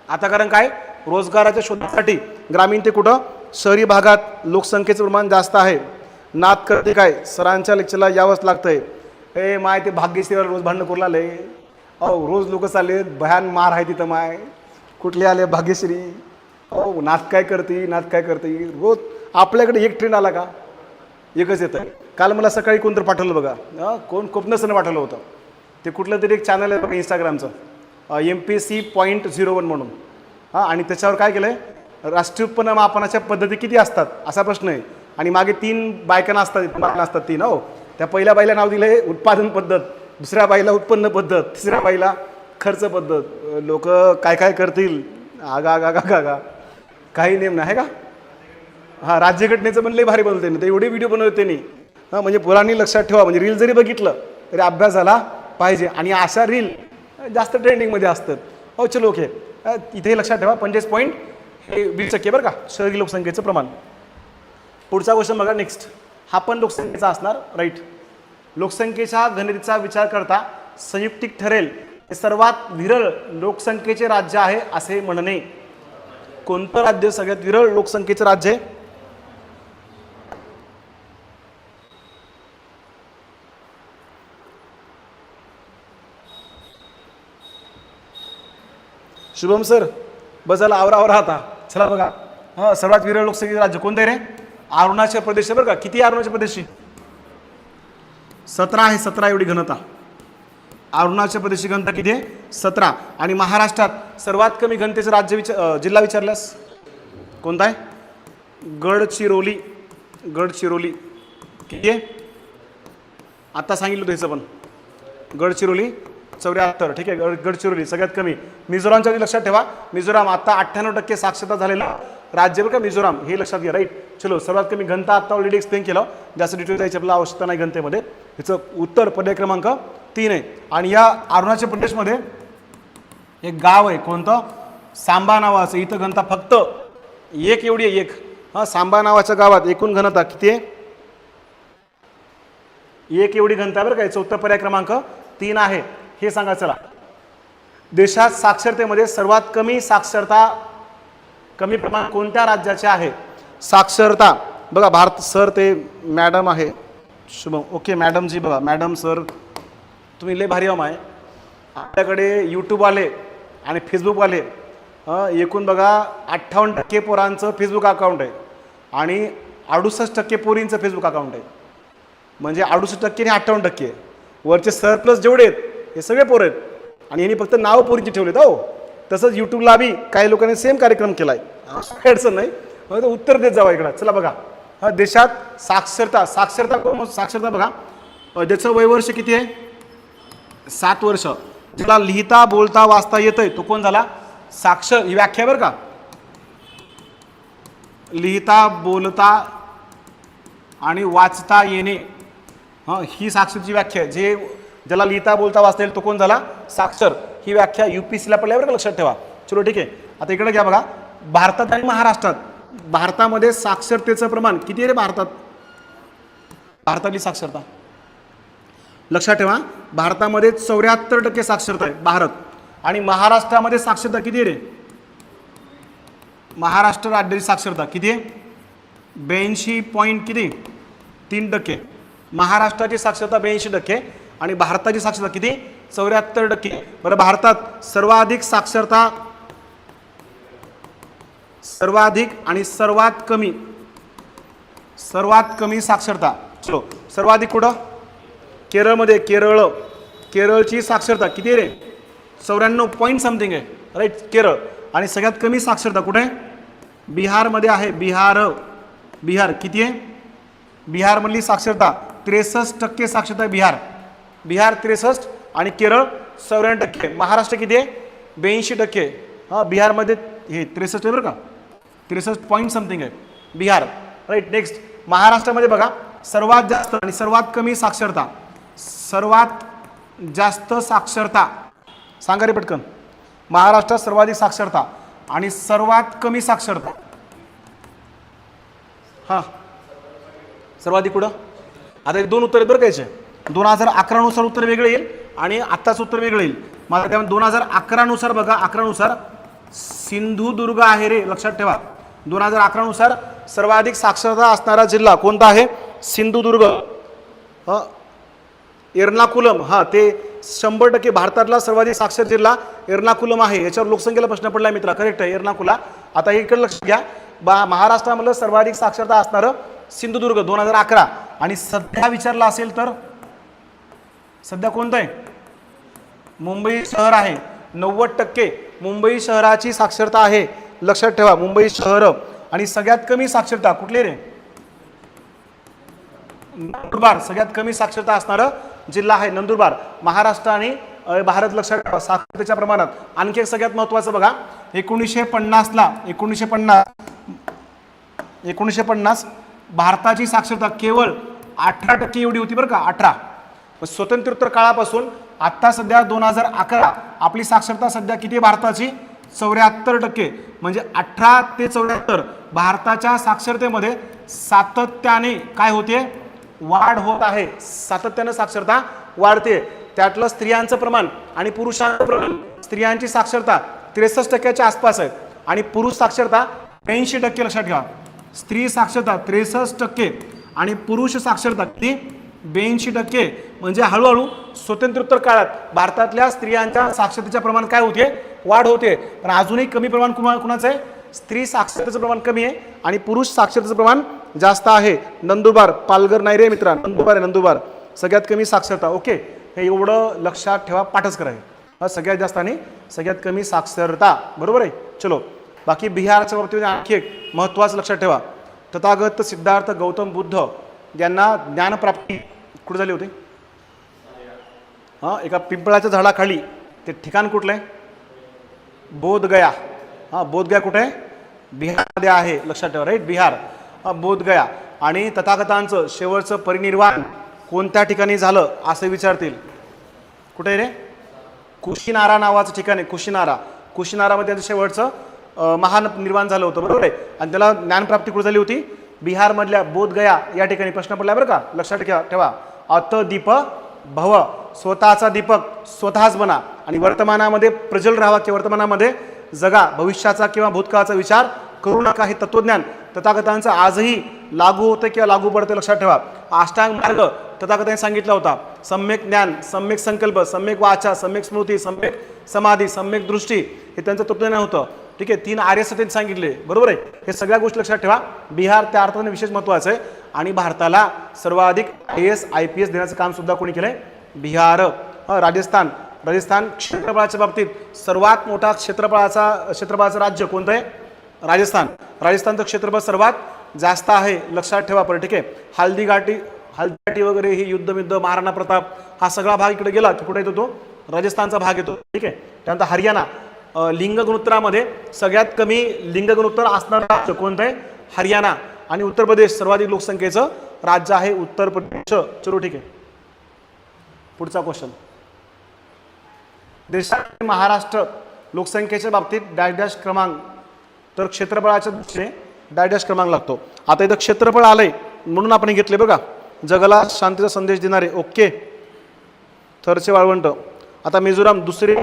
आता कारण काय? रोजगाराच्या शोधासाठी ग्रामीण ते कुठं? शहरी भागात लोकसंख्येचं प्रमाण जास्त आहे. नाद करते काय? सरांच्या लेक्चरला यावंच लागतंय. ए माय ते भाग्यश्रीवर रोज भांडणं करू लागले. अहो रोज लोक चालले भयान मार आहे तिथं. माय कुठले आले? भाग्यश्री. अहो नाद काय करते रोज. आपल्याकडे एक ट्रेंड आला का? एकच येतं. काल मला सकाळी कोणतरी पाठवलं बघा. कोण कोपनसनं पाठवलं होतं. ते कुठलं तरी एक चॅनल आहे बघा इंस्टाग्रामचं MPC.01 म्हणून. आणि त्याच्यावर काय केलं आहे? राष्ट्रीय उत्पन्न मापनाच्या पद्धती किती असतात असा प्रश्न आहे. आणि मागे 3 बायकांना असतात 3. हो त्या पहिल्या बाईला नाव दिलं आहे उत्पादन पद्धत, दुसऱ्या बाईला उत्पन्न पद्धत, तिसऱ्या बाईला खर्च पद्धत. लोक काय काय करतील? आगा काही नेम नाही का? राज्यघटनेचं पण लई भारी बनवते त्यांनी. ते एवढे व्हिडिओ बनवते त्यांनी. म्हणजे पुराणी लक्षात ठेवा. म्हणजे रील जरी बघितलं तरी अभ्यास झाला पाहिजे. आणि अशा रील जास्त ट्रेंडिंगमध्ये असतात. हो चलो ओके. इथे लक्षात ठेवा 25.20% बरं का शहरी लोकसंख्येचं प्रमाण. पुढचा क्वेश्चन बघा. नेक्स्ट हा पण लोकसंख्येचा असणार. राईट. लोकसंख्येच्या घनतेचा विचार करता संयुक्तिक ठरेल हे सर्वात विरळ लोकसंख्येचे राज्य आहे असे म्हणणे. कोणतं राज्य सगळ्यात विरळ लोकसंख्येचं राज्य आहे? शुभम सर बसायला आवरा आता. चला बघा. सर्वात विरळ लोकसंख्येचं राज्य कोणतं आहे रे? अरुणाचल प्रदेश बरं का. किती अरुणाचल प्रदेशची? 17 आहे. 17 एवढी घनता. अरुणाचल प्रदेशची घनता किती आहे? 17. आणि महाराष्ट्रात सर्वात कमी घनतेचं राज्य जिल्हा विचारल्यास कोणता आहे? गडचिरोली. किती आहे? आता सांगितलं होतं ह्याचं पण. गडचिरोली 74, ठीक आहे. गडचिरोली सगळ्यात कमी. मिझोरामच्या लक्षात ठेवा, मिझोराम आता 98% साक्षरता झालेलं राज्य बरं का मिझोराम, हे लक्षात घ्या. राईट. चलो, सर्वात कमी घनता आता ऑलरेडी एक्सप्लेन केलं, जास्त डिटेल जायची आपल्याला आवश्यकता नाही घनतेमध्ये. याचं उत्तर पर्याय क्रमांक 3 आहे. आणि या अरुणाचल प्रदेशमध्ये एक गाव आहे, कोणतं? सांबा नावाचं. इथं घनता फक्त 1 एवढी आहे, 1. हां, सांबा नावाच्या गावात एकूण घनता किती आहे? 1 एवढी घनता बरं का. याचं उत्तर पर्याय क्रमांक 3 आहे. हे सांगा. चला, देशात साक्षरतेमध्ये सर्वात कमी साक्षरता, कमी प्रमाण कोणत्या राज्याचे आहे? साक्षरता बघा, भारत. सर ते मॅडम आहे शुभम. ओके मॅडम जी, बघा मॅडम सर तुम्ही लय भारी आहे. आपल्याकडे यूट्यूबवाले आणि फेसबुकवाले एकूण बघा 58% पोरांचं फेसबुक अकाउंट आहे आणि 68% पोरींचं फेसबुक अकाउंट आहे. म्हणजे 68% आणि 58% आहे. वरचे सर प्लस जेवढे आहेत हे सगळे पोरं आहेत आणि यांनी फक्त नाव पोरींचे ठेवलेत. हो, तसंच यूट्यूबला बी काही लोकांनी सेम कार्यक्रम केला आहे. अडचण नाही, उत्तर देत जावं इकडं. चला बघा, देशात साक्षरता, साक्षरता बघा, ज्याचं वयवर्ष किती आहे? 7 वर्ष. ज्याला लिहिता बोलता वाचता येतंय तो कोण झाला? साक्षर. ही व्याख्या बरं का, लिहिता बोलता आणि वाचता येणे, ही साक्षरची व्याख्या आहे. ज्याला लिहिता बोलता वाचता येईल तो कोण झाला? साक्षर. ही व्याख्या UPSCला पडल्या बरं का, लक्षात ठेवा. चलो ठीक आहे. आता इकडे घ्या बघा, भारतात आणि महाराष्ट्रात, भारतामध्ये साक्षरतेचं प्रमाण किती आहे रे भारतात? भारतातली साक्षरता लक्षात ठेवा, भारतामध्ये 74% साक्षरता आहे भारत. आणि महाराष्ट्रामध्ये साक्षरता किती आहे रे? महाराष्ट्र राज्याची साक्षरता किती आहे? 82.3%. महाराष्ट्राची साक्षरता 82% आणि भारताची साक्षरता किती? 74%. बरं, भारतात सर्वाधिक साक्षरता, सर्वाधिक आणि सर्वात कमी साक्षरता. चलो, सर्वाधिक कुठं? केरळमध्ये. केरळची साक्षरता किती आहे रे? 94 पॉईंट समथिंग आहे. राईट, केरळ. आणि सगळ्यात कमी साक्षरता कुठे आहे? बिहारमध्ये आहे. बिहार किती आहे? बिहारमधली साक्षरता 63% साक्षरता आहे. बिहार 63 आणि केरळ 94%. महाराष्ट्र किती आहे? 82%. हां, बिहारमध्ये हे 63 आहे बरं का, 63 पॉईंट समथिंग आहे बिहार. राईट. नेक्स्ट, महाराष्ट्रामध्ये बघा, सर्वात जास्त आणि सर्वात कमी साक्षरता. सर्वात जास्त साक्षरता सांगा रे पटकन. महाराष्ट्रात सर्वाधिक साक्षरता आणि सर्वात कमी साक्षरता. हां, सर्वाधिक कुठं? आता 2 उत्तर आहेत बरं का याचे. 2011 नुसार उत्तर वेगळं येईल आणि आत्ताच उत्तर वेगळं येईल. मला त्यामुळे 2011 नुसार बघा, 11 नुसार सिंधुदुर्ग आहे रे, लक्षात ठेवा. 2011 नुसार सर्वाधिक साक्षरता असणारा जिल्हा कोणता आहे? सिंधुदुर्ग. एर्नाकुलम, हां, ते 100% भारतातला सर्वाधिक साक्षर जिल्हा एर्नाकुलम आहे. याच्यावर लोकसंख्येला प्रश्न पडला मित्रा, करेक्ट आहे एर्नाकुला. आता इकडे लक्ष घ्या, महाराष्ट्रामधलं सर्वाधिक साक्षरता असणारं सिंधुदुर्ग 2011. आणि सध्या विचारला असेल तर सध्या कोणतं आहे? मुंबई शहर आहे. 90% मुंबई शहराची साक्षरता आहे, लक्षात ठेवा. मुंबई शहर. आणि सगळ्यात कमी साक्षरता कुठले रे? नंदुरबार. सगळ्यात कमी साक्षरता असणारं जिल्हा आहे नंदुरबार. महाराष्ट्र आणि भारत, लक्षात ठेवा साक्षरतेच्या प्रमाणात. आणखी एक सगळ्यात महत्त्वाचं बघा, 1950 भारताची साक्षरता केवळ 18% एवढी होती बरं का, 18. स्वतंत्रोत्तर काळापासून आत्ता सध्या 2011 आपली साक्षरता सध्या किती आहे भारताची? 74%. म्हणजे 18 ते 74 भारताच्या साक्षरतेमध्ये सातत्याने काय होते? वाढ होत आहे. सातत्याने साक्षरता वाढते. त्यातलं स्त्रियांचं प्रमाण आणि पुरुषांचं प्रमाण. स्त्रियांची साक्षरता 63% आसपास आहे आणि पुरुष साक्षरता 82%. लक्षात घ्या, स्त्री साक्षरता 63% आणि पुरुष साक्षरता किती? 82%. म्हणजे हळूहळू स्वतंत्रोत्तर काळात भारतातल्या स्त्रियांच्या साक्षरतेच्या प्रमाण काय होते? वाढ होते. पण अजूनही कमी प्रमाण कुणाचं आहे? स्त्री साक्षरतेचं प्रमाण कमी आहे आणि पुरुष साक्षरतेचं प्रमाण जास्त आहे. नंदुरबार, पालघर नाही रे मित्रा, नंदुरबार आहे. नंदुरबार सगळ्यात कमी साक्षरता. ओके, हे एवढं लक्षात ठेवा, पाठच करायचं. सगळ्यात जास्त आणि सगळ्यात कमी साक्षरता, बरोबर आहे. चलो, बाकी बिहारच्या बाबतीत आणखी एक महत्त्वाचं लक्षात ठेवा. तथागत सिद्धार्थ गौतम बुद्ध यांना ज्ञानप्राप्ती कुठे झाली होती? हां, एका पिंपळाच्या झाडाखाली. ते ठिकाण कुठलं आहे? बोधगया. हां, बोधगया कुठे आहे? बिहारमध्ये आहे, लक्षात ठेवा. राईट, बिहार. बोधगया. आणि तथागतांचं शेवटचं परिनिर्वाण कोणत्या ठिकाणी झालं असं विचारतील. कुठे रे? कुशीनारा नावाचं ठिकाण आहे, कुशीनारा. कुशीनारामध्ये त्याचं शेवटचं महान निर्वाण झालं होतं, बरोबर आहे. आणि त्याला ज्ञानप्राप्ती कुठे झाली होती? बिहारमधल्या बोधगया या ठिकाणी. प्रश्न पडला बरं का, लक्षात ठेवा. अत दीप भव, स्वतःचा दीपक स्वतःच बना आणि वर्तमानामध्ये प्रज्वल राहावा किंवा वर्तमानामध्ये जगा. भविष्याचा किंवा भूतकाळाचा विचार करू नका. हे तत्वज्ञान तथागतांचं आजही लागू होतं किंवा लागू पडतं, लक्षात ठेवा. अष्टांग मार्ग तथागतांनी सांगितला होता. सम्यक ज्ञान, सम्यक संकल्प, सम्यक वाचा, सम्यक स्मृती, सम्यक समाधी, सम्यक दृष्टी, हे त्यांचं तत्वज्ञान होतं. ठीक आहे. 3 आर्य सत्य सांगितले, बरोबर आहे. हे सगळ्या गोष्टी लक्षात ठेवा. बिहार त्या अर्थाने विशेष महत्त्वाचं आहे. आणि भारताला सर्वाधिक IAS IPS देण्याचं काम सुद्धा कोणी केलंय? बिहार. राजस्थान क्षेत्रफळाच्या बाबतीत सर्वात मोठा क्षेत्रफळाचं राज्य कोणतं आहे? राजस्थानचं क्षेत्रफळ सर्वात जास्त आहे, लक्षात ठेवा. पण ठीक आहे. हल्दीघाटी वगैरे ही युद्ध महाराणा प्रताप हा सगळा भाग इकडे गेला की कुठे येतो? तो राजस्थानचा भाग येतो. ठीक आहे. त्यानंतर हरियाणा. लिंग गुणोत्तरामध्ये सगळ्यात कमी लिंग गुणोत्तर असणारं राज्य कोणतं आहे? हरियाणा. आणि उत्तर प्रदेश सर्वाधिक लोकसंख्येचं राज्य आहे, उत्तर प्रदेश. चलो ठीक आहे. पुढचा क्वेश्चन. देशात महाराष्ट्र लोकसंख्येच्या बाबतीत डॅश क्रमांक, तर क्षेत्रफळाच्या दृष्टीने डॅश क्रमांक लागतो. आता इथं क्षेत्रफळ आलंय म्हणून आपण घेतले बघा. जगाला शांतीचा संदेश देणारे. ओके. थरचे वाळवंट. आता मिझोराम दुसरे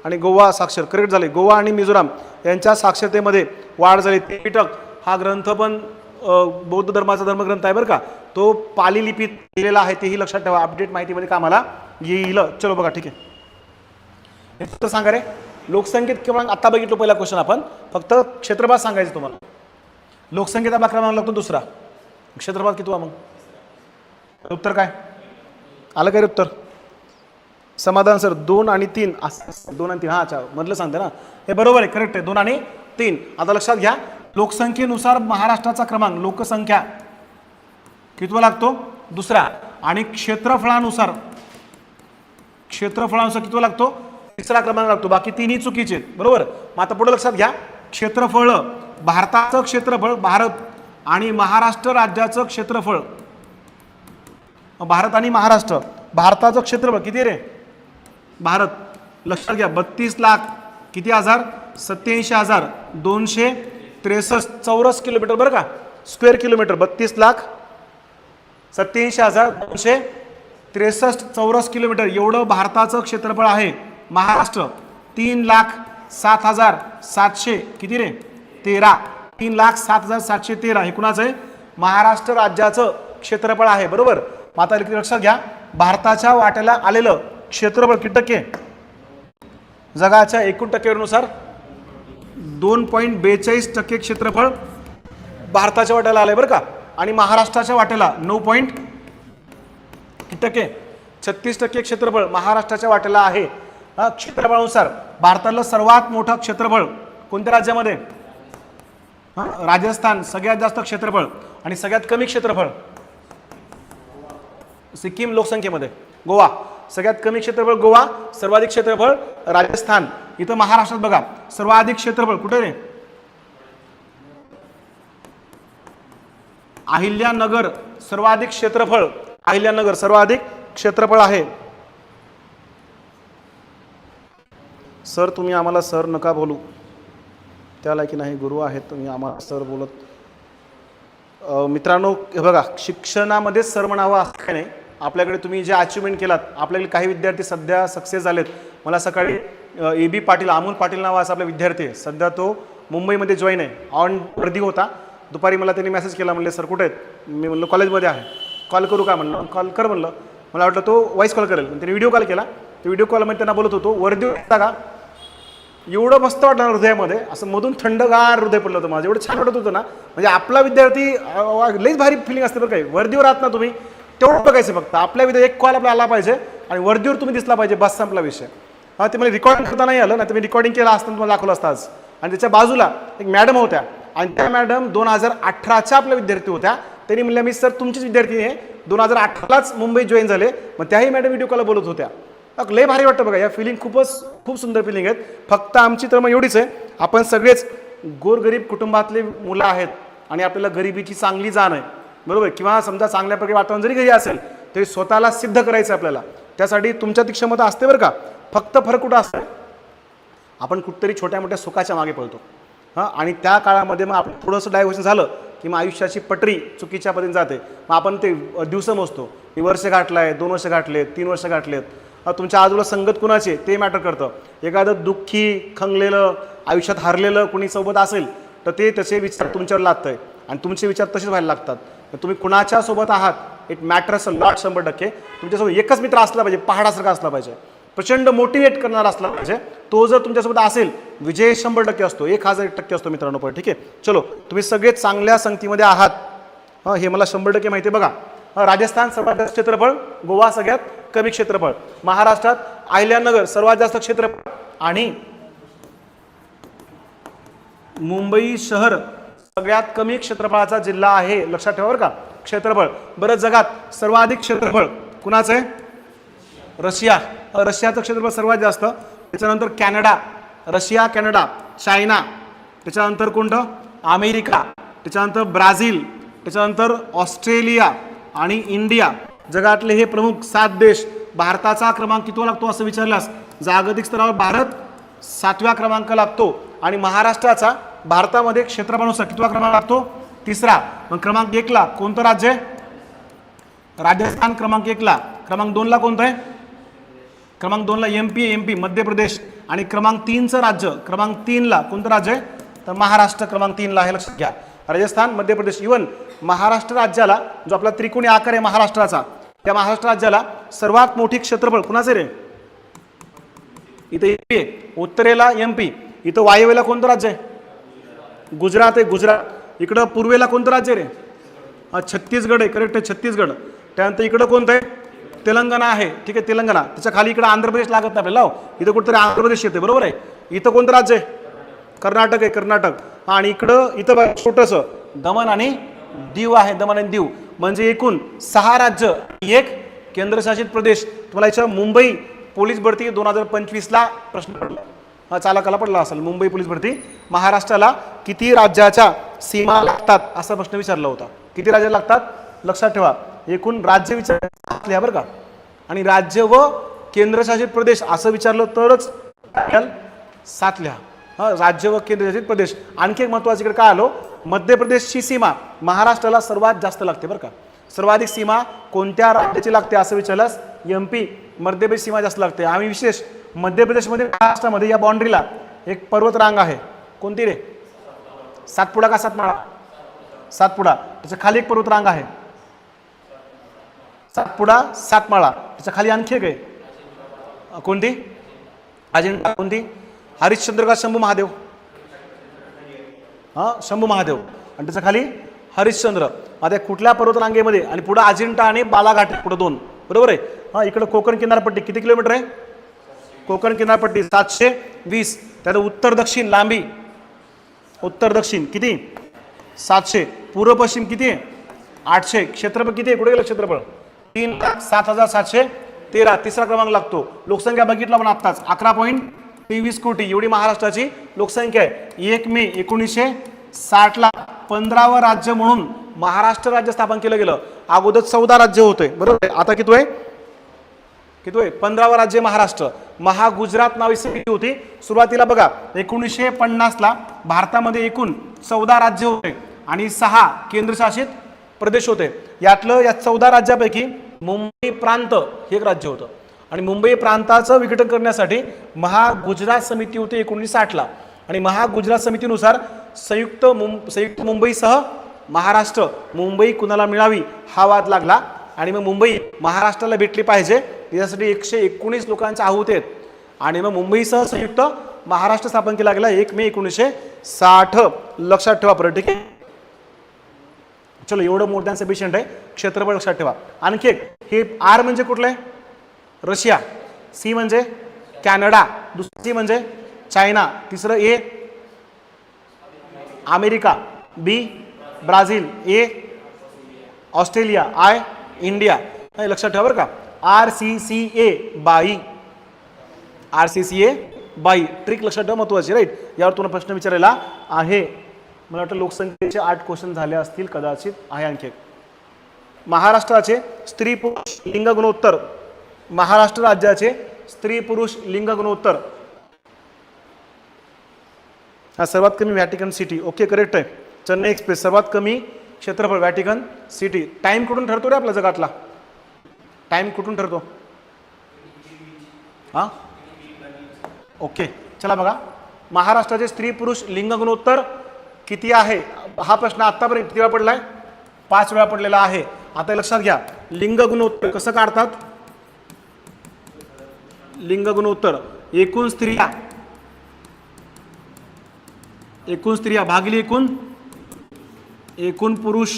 आणि गोवा साक्षर. करेक्ट झाले. गोवा आणि मिझोराम यांच्या साक्षरतेमध्ये वाढ झाली. त्रिपिटक हा ग्रंथ पण बौद्ध धर्माचा धर्मग्रंथ आहे बरं का. तो पाली लिपीत लिहिलेला आहे, तेही लक्षात ठेवा. अपडेट माहितीमध्ये कामाला येईल. चलो बघा, ठीक आहे. हे फक्त सांगा रे, लोकसंख्येत क्रमांक आता बघितलो पहिला क्वेश्चन आपण. फक्त क्षेत्रफळ सांगायचं तुम्हाला. लोकसंख्येत आपला क्रमांक लागतो दुसरा. क्षेत्रफळ किती मग? उत्तर काय आलं काय उत्तर? समाधान सर. 2 आणि 3. 2 आणि 3. हा, अच्छा, मधलं सांगते ना. हे बरोबर आहे, करेक्ट आहे. 2 आणि 3. आता लक्षात घ्या, लोकसंख्येनुसार महाराष्ट्राचा क्रमांक, लोकसंख्या कितवा लागतो? दुसरा. आणि क्षेत्रफळानुसार कितवा लागतो? तिसरा क्रमांक लागतो. बाकी 3ही चुकीचे आहेत, बरोबर. मग आता पुढे लक्षात घ्या, क्षेत्रफळ, भारताचं क्षेत्रफळ, भारत आणि महाराष्ट्र राज्याचं क्षेत्रफळ. भारत आणि महाराष्ट्र. भारताचं क्षेत्रफळ किती रे? भारत लक्षात घ्या 32 लाख किती हजार? 87,263 चौरस किलोमीटर, बरं का. Square kilometre. 32,27,263 चौरस किलोमीटर एवढं भारताचं क्षेत्रफळ आहे. महाराष्ट्र 3,07,700 किती रे? 13. 3,07,713 हे कुणाचं आहे? महाराष्ट्र राज्याचं क्षेत्रफळ आहे, बरोबर. आता लक्षात घ्या, भारताच्या वाट्याला आलेलं क्षेत्रफळ किती टक्के? जगाच्या एकूण टक्केवारीनुसार 2.42% क्षेत्रफळ भारताच्या वाट्याला आलंय, बरं का. आणि महाराष्ट्राच्या वाट्याला 9.36% क्षेत्रफळ महाराष्ट्राच्या वाट्याला आहे. क्षेत्रफळानुसार भारताला सर्वात मोठं क्षेत्रफळ कोणत्या राज्यामध्ये? राजस्थान सगळ्यात जास्त क्षेत्रफळ. आणि सगळ्यात कमी क्षेत्रफळ सिक्कीम लोकसंख्येमध्ये. गोवा सगळ्यात कमी क्षेत्रफळ गोवा, सर्वाधिक क्षेत्रफळ राजस्थान. इथं महाराष्ट्रात बघा सर्वाधिक क्षेत्रफळ कुठे रे? अहिल्यानगर सर्वाधिक क्षेत्रफळ. अहिल्यानगर सर्वाधिक क्षेत्रफळ आहे. सर तुम्ही आम्हाला सर नका बोलू, त्याला की नाही गुरु आहेत तुम्ही आम्हाला सर बोलत. मित्रांनो हे बघा, शिक्षणामध्ये सर म्हणावं असं काही नाही. आपल्याकडे तुम्ही जे अचिव्हमेंट केलात, आपल्याकडे काही विद्यार्थी सध्या सक्सेस झालेत. मला सकाळी AB पाटील, अमोल पाटील नावाचा आपला विद्यार्थी आहे, सध्या तो मुंबईमध्ये जॉईन आहे. ऑन वर्दी होता. दुपारी मला त्यांनी मेसेज केला, म्हणले सर कुठे आहेत? मी म्हणलं कॉलेजमध्ये आहे. कॉल करू का म्हणलं? कॉल कर म्हणलं. मला वाटलं तो व्हॉइस कॉल करेल, त्यांनी व्हिडिओ कॉल केला. तर व्हिडिओ कॉलमध्ये त्यांना बोलत होतो, वर्दी होता का? एवढं मस्त वाटलं हृदयामध्ये, असं मधून थंडगार हृदय पडलं होतं माझं. एवढं छान वाटत होतं ना, म्हणजे आपला विद्यार्थी लईच भारी फिलिंग असते बरं. काही वर्दीवर आहात ना तुम्ही, तेवढं बघायचं फक्त. आपल्या विद्यार्थी एक कॉल आपला आला पाहिजे आणि वर्दीवर तुम्ही दिसला पाहिजे, बस संपला विषय. ते मला रेकॉर्डिंग करता नाही आलं ना, तुम्ही रेकॉर्डिंग केलं असतं तुम्हाला दाखवलं असतं आज. आणि त्याच्या बाजूला एक मॅडम होत्या आणि त्या मॅडम 2018च्या आपल्या विद्यार्थी होत्या. त्यांनी म्हणल्या मी सर तुमचीच विद्यार्थी आहे, 2018लाच मुंबईत जॉईन झाले. मग त्याही मॅडम व्हिडिओ कॉल बोलत होत्या. लय भारी वाटतं बघा, या फिलिंग खूप सुंदर फिलिंग आहेत. फक्त आमची तर मग एवढीच आहे, आपण सगळेच गोरगरीब कुटुंबातले मुलं आहेत आणि आपल्याला गरिबीची चांगली जाण आहे, बरोबर. किंवा समजा चांगल्या प्रकारे वातावरण जरी घरी असेल तरी स्वतःला सिद्ध करायचं आपल्याला, त्यासाठी तुमच्या ती क्षमता असते बरं का. फक्त फरक कुठं असतं, आपण कुठेतरी छोट्या मोठ्या सुखाच्या मागे पळतो आणि त्या काळामध्ये मग आपण थोडंसं डायव्हर्शन झालं की मग आयुष्याची पटरी चुकीच्या पद्धतीने जाते. मग आपण ते दिवस मोजतो, मी वर्ष गाठलं आहे, 2 वर्ष गाठलेत, 3 वर्ष गाठलेत. तुमच्या आजूला संगत कुणाची ते मॅटर करतं. एखादं दुःखी खंगलेलं आयुष्यात हारलेलं कुणी सोबत असेल तर ते तसे विचार तुमच्यावर लागतंय आणि तुमचे विचार तसेच व्हायला लागतात. तुम्ही कुणाच्या सोबत आहात इट मॅटर्स अ लॉट. 100% तुमच्यासोबत एकच मित्र असला पाहिजे, पहाडासारखा असला पाहिजे, प्रचंड मोटिवेट करणारा असला पाहिजे. तो जर तुमच्यासोबत असेल विजय 100% असतो, 1000% असतो मित्रांनो. पण ठीक आहे, चलो तुम्ही सगळे चांगल्या संगतीमध्ये आहात हे मला 100% माहिती आहे. बघा, राजस्थान सर्वात जास्त क्षेत्रफळ, गोवा सगळ्यात कमी क्षेत्रफळ, महाराष्ट्रात अहिल्यानगर सर्वात जास्त क्षेत्रफळ आणि मुंबई शहर सगळ्यात कमी क्षेत्रफळाचा जिल्हा आहे. लक्षात ठेवा बरं का, क्षेत्रफळ. बरं, जगात सर्वाधिक क्षेत्रफळ कुणाचं आहे? रशिया. रशियाचं क्षेत्रफळ सर्वात जास्त. त्याच्यानंतर कॅनडा, रशिया, कॅनडा, चायना, त्याच्यानंतर कोणतं? अमेरिका, त्याच्यानंतर ब्राझील, त्याच्यानंतर ऑस्ट्रेलिया आणि इंडिया. जगातले हे प्रमुख 7 देश. भारताचा क्रमांक किती लागतो असं विचारल्यास जागतिक स्तरावर भारत 7व्या क्रमांक लागतो आणि महाराष्ट्राचा भारतामध्ये क्षेत्रफळानुसार कितवा क्रमांक लागतो? 3रा. मग क्रमांक 1 ला कोणतं राज्य आहे? राजस्थान क्रमांक 1 ला. क्रमांक 2 ला कोणतं आहे? क्रमांक 2 ला एमपी मध्य प्रदेश. आणि क्रमांक 3चं राज्य, क्रमांक 3 ला कोणतं राज्य आहे? तर महाराष्ट्र क्रमांक 3 ला आहे. लक्षात घ्या, राजस्थान, मध्य प्रदेश. इवन महाराष्ट्र राज्याला जो आपला त्रिकोणी आकार आहे महाराष्ट्राचा, त्या महाराष्ट्र राज्याला सर्वात मोठी क्षेत्रफळ कुणाचे रे? इथं एमपी आहे, उत्तरेला एमपी. इथं वायव्येला कोणतं राज्य आहे? गुजरात आहे, गुजरात. इकडं पूर्वेला कोणतं राज्य रे? छत्तीसगड आहे, करेक्ट आहे, छत्तीसगड. त्यानंतर इकडं कोणतं आहे? तेलंगणा आहे, ठीक आहे, तेलंगणा. त्याच्या खाली इकडं आंध्र प्रदेश लागत नाही आपल्याला. इथं कुठेतरी आंध्र प्रदेश येते, बरोबर आहे. इथं कोणतं राज्य आहे? कर्नाटक आहे, कर्नाटक. आणि इथं छोटंसं दमण आणि दीव आहे, दमण आणि दीव. म्हणजे एकूण 6 राज्य, 1 केंद्रशासित प्रदेश. तुम्हाला याच्या मुंबई पोलीस भरती 2025ला प्रश्न पडला, चालकाला पडला असेल. मुंबई पोलीस भरती महाराष्ट्राला किती राज्याच्या सीमा लागतात असा प्रश्न विचारला होता. किती राज्य लागतात लक्षात ठेवा. एकूण राज्य विचारले बरं का. आणि राज्य व केंद्रशासित प्रदेश असं विचारलं तरच 7 लिहा. राज्य व केंद्रशासित प्रदेश. आणखी एक महत्त्वाचं इकडे काय आलो, मध्य प्रदेशची सीमा महाराष्ट्राला सर्वात जास्त लागते बरं का. सर्वाधिक सीमा कोणत्या राज्याची लागते असं विचारल्यास एमपी मध्य प्रदेश सीमा जास्त लागते. आम्ही विशेष मध्य प्रदेशमध्ये महाराष्ट्रामध्ये या बाउंड्रीला एक पर्वतरांग आहे. कोणती रे? सातपुडा का सातमाळा? सातपुडा. त्याच्या खाली एक पर्वतरांग आहे, सातपुडा, सातमाळा. त्याच्या खाली आणखी एक आहे, कोणती? अजिंठा. कोणती? हरिश्चंद्र का शंभू महादेव? शंभू महादेव. आणि त्याच्या खाली हरिश्चंद्र. आता कुठल्या पर्वतरांगेमध्ये? आणि पुढे अजिंठा आणि बालाघाट, पुढे 2, बरोबर आहे. इकडे कोकण किनारपट्टी किती किलोमीटर आहे? कोकण किनारपट्टी 720. त्यात उत्तर दक्षिण लांबी, उत्तर दक्षिण किती? 700. पूर्व पश्चिम किती आहे? 800. क्षेत्रफळ किती आहे? कुठे गेलं क्षेत्रफळ? 3,07,713. 3रा क्रमांक लागतो. लोकसंख्या बघितला पण आत्ताच 11.23 कोटी एवढी महाराष्ट्राची लोकसंख्या आहे. 1 मे 1960ला 15वं राज्य म्हणून महाराष्ट्र राज्य स्थापन केलं गेलं. अगोदर 14 राज्य होते, बरोबर आहे. आता किती आहे? 15वं राज्य महाराष्ट्र. महागुजरात नावाची समिती होती सुरुवातीला. बघा 1950ला भारतामध्ये एकूण 14 राज्य होते आणि 6 केंद्रशासित प्रदेश होते. यातलं या 14 राज्यापैकी मुंबई प्रांत हे एक राज्य होतं आणि मुंबई प्रांताचं विघटन करण्यासाठी महागुजरात समिती होती 1960ला. आणि महागुजरात समितीनुसार संयुक्त मुंबईसह महाराष्ट्र, मुंबई कुणाला मिळावी हा वाद लागला आणि मग मुंबई महाराष्ट्राला भेटली पाहिजे यासाठी 119 लोकांच्या आहुती आहेत. आणि मग मुंबईसह संयुक्त महाराष्ट्र स्थापन केला गेला 1 मे 1960. लक्षात ठेवा परत, ठीक आहे. चलो, एवढं मोर दॅन सफिशियंट आहे. क्षेत्रफळ लक्षात ठेवा. आणखी एक, हे आर म्हणजे कुठलं आहे? रशिया. सी म्हणजे कॅनडा. दुसरं सी म्हणजे चायना. तिसरं A America. B Brazil. A Australia. I India. हे लक्षात ठेवा बरं का. RCCA बाई. RCCA बाई. ट्रिक लक्षात ठेवा महत्वाची, राईट. यावर तुम्हाला प्रश्न विचारलेला आहे. मला वाटतं लोकसंख्येचे 8 क्वेश्चन झाले असतील कदाचित. आहे आणखी एक. महाराष्ट्राचे स्त्री पुरुष लिंग गुणोत्तर. महाराष्ट्र राज्याचे स्त्री पुरुष लिंग गुणोत्तर. हा सर्वात कमी व्हॅटिकन सिटी. ओके, करेक्ट आहे. चेन्नई एक्सप्रेस सर्वात कमी क्षेत्रफळ व्हॅटिकन सिटी. टाइम कुठून ठरतो रे आपल्या जगातला? टाइम कुठून ठरतो? हां, ओके. चला बघा, महाराष्ट्राचे स्त्री पुरुष लिंग गुणोत्तर किती आहे हा प्रश्न आतापर्यंत किती वेळा पडलाय? 5 वेळा पडलेला आहे. आता लक्षात घ्या, लिंग गुणोत्तर कसं काढतात? लिंग गुणोत्तर एकूण स्त्रिया भागिले एकूण पुरुष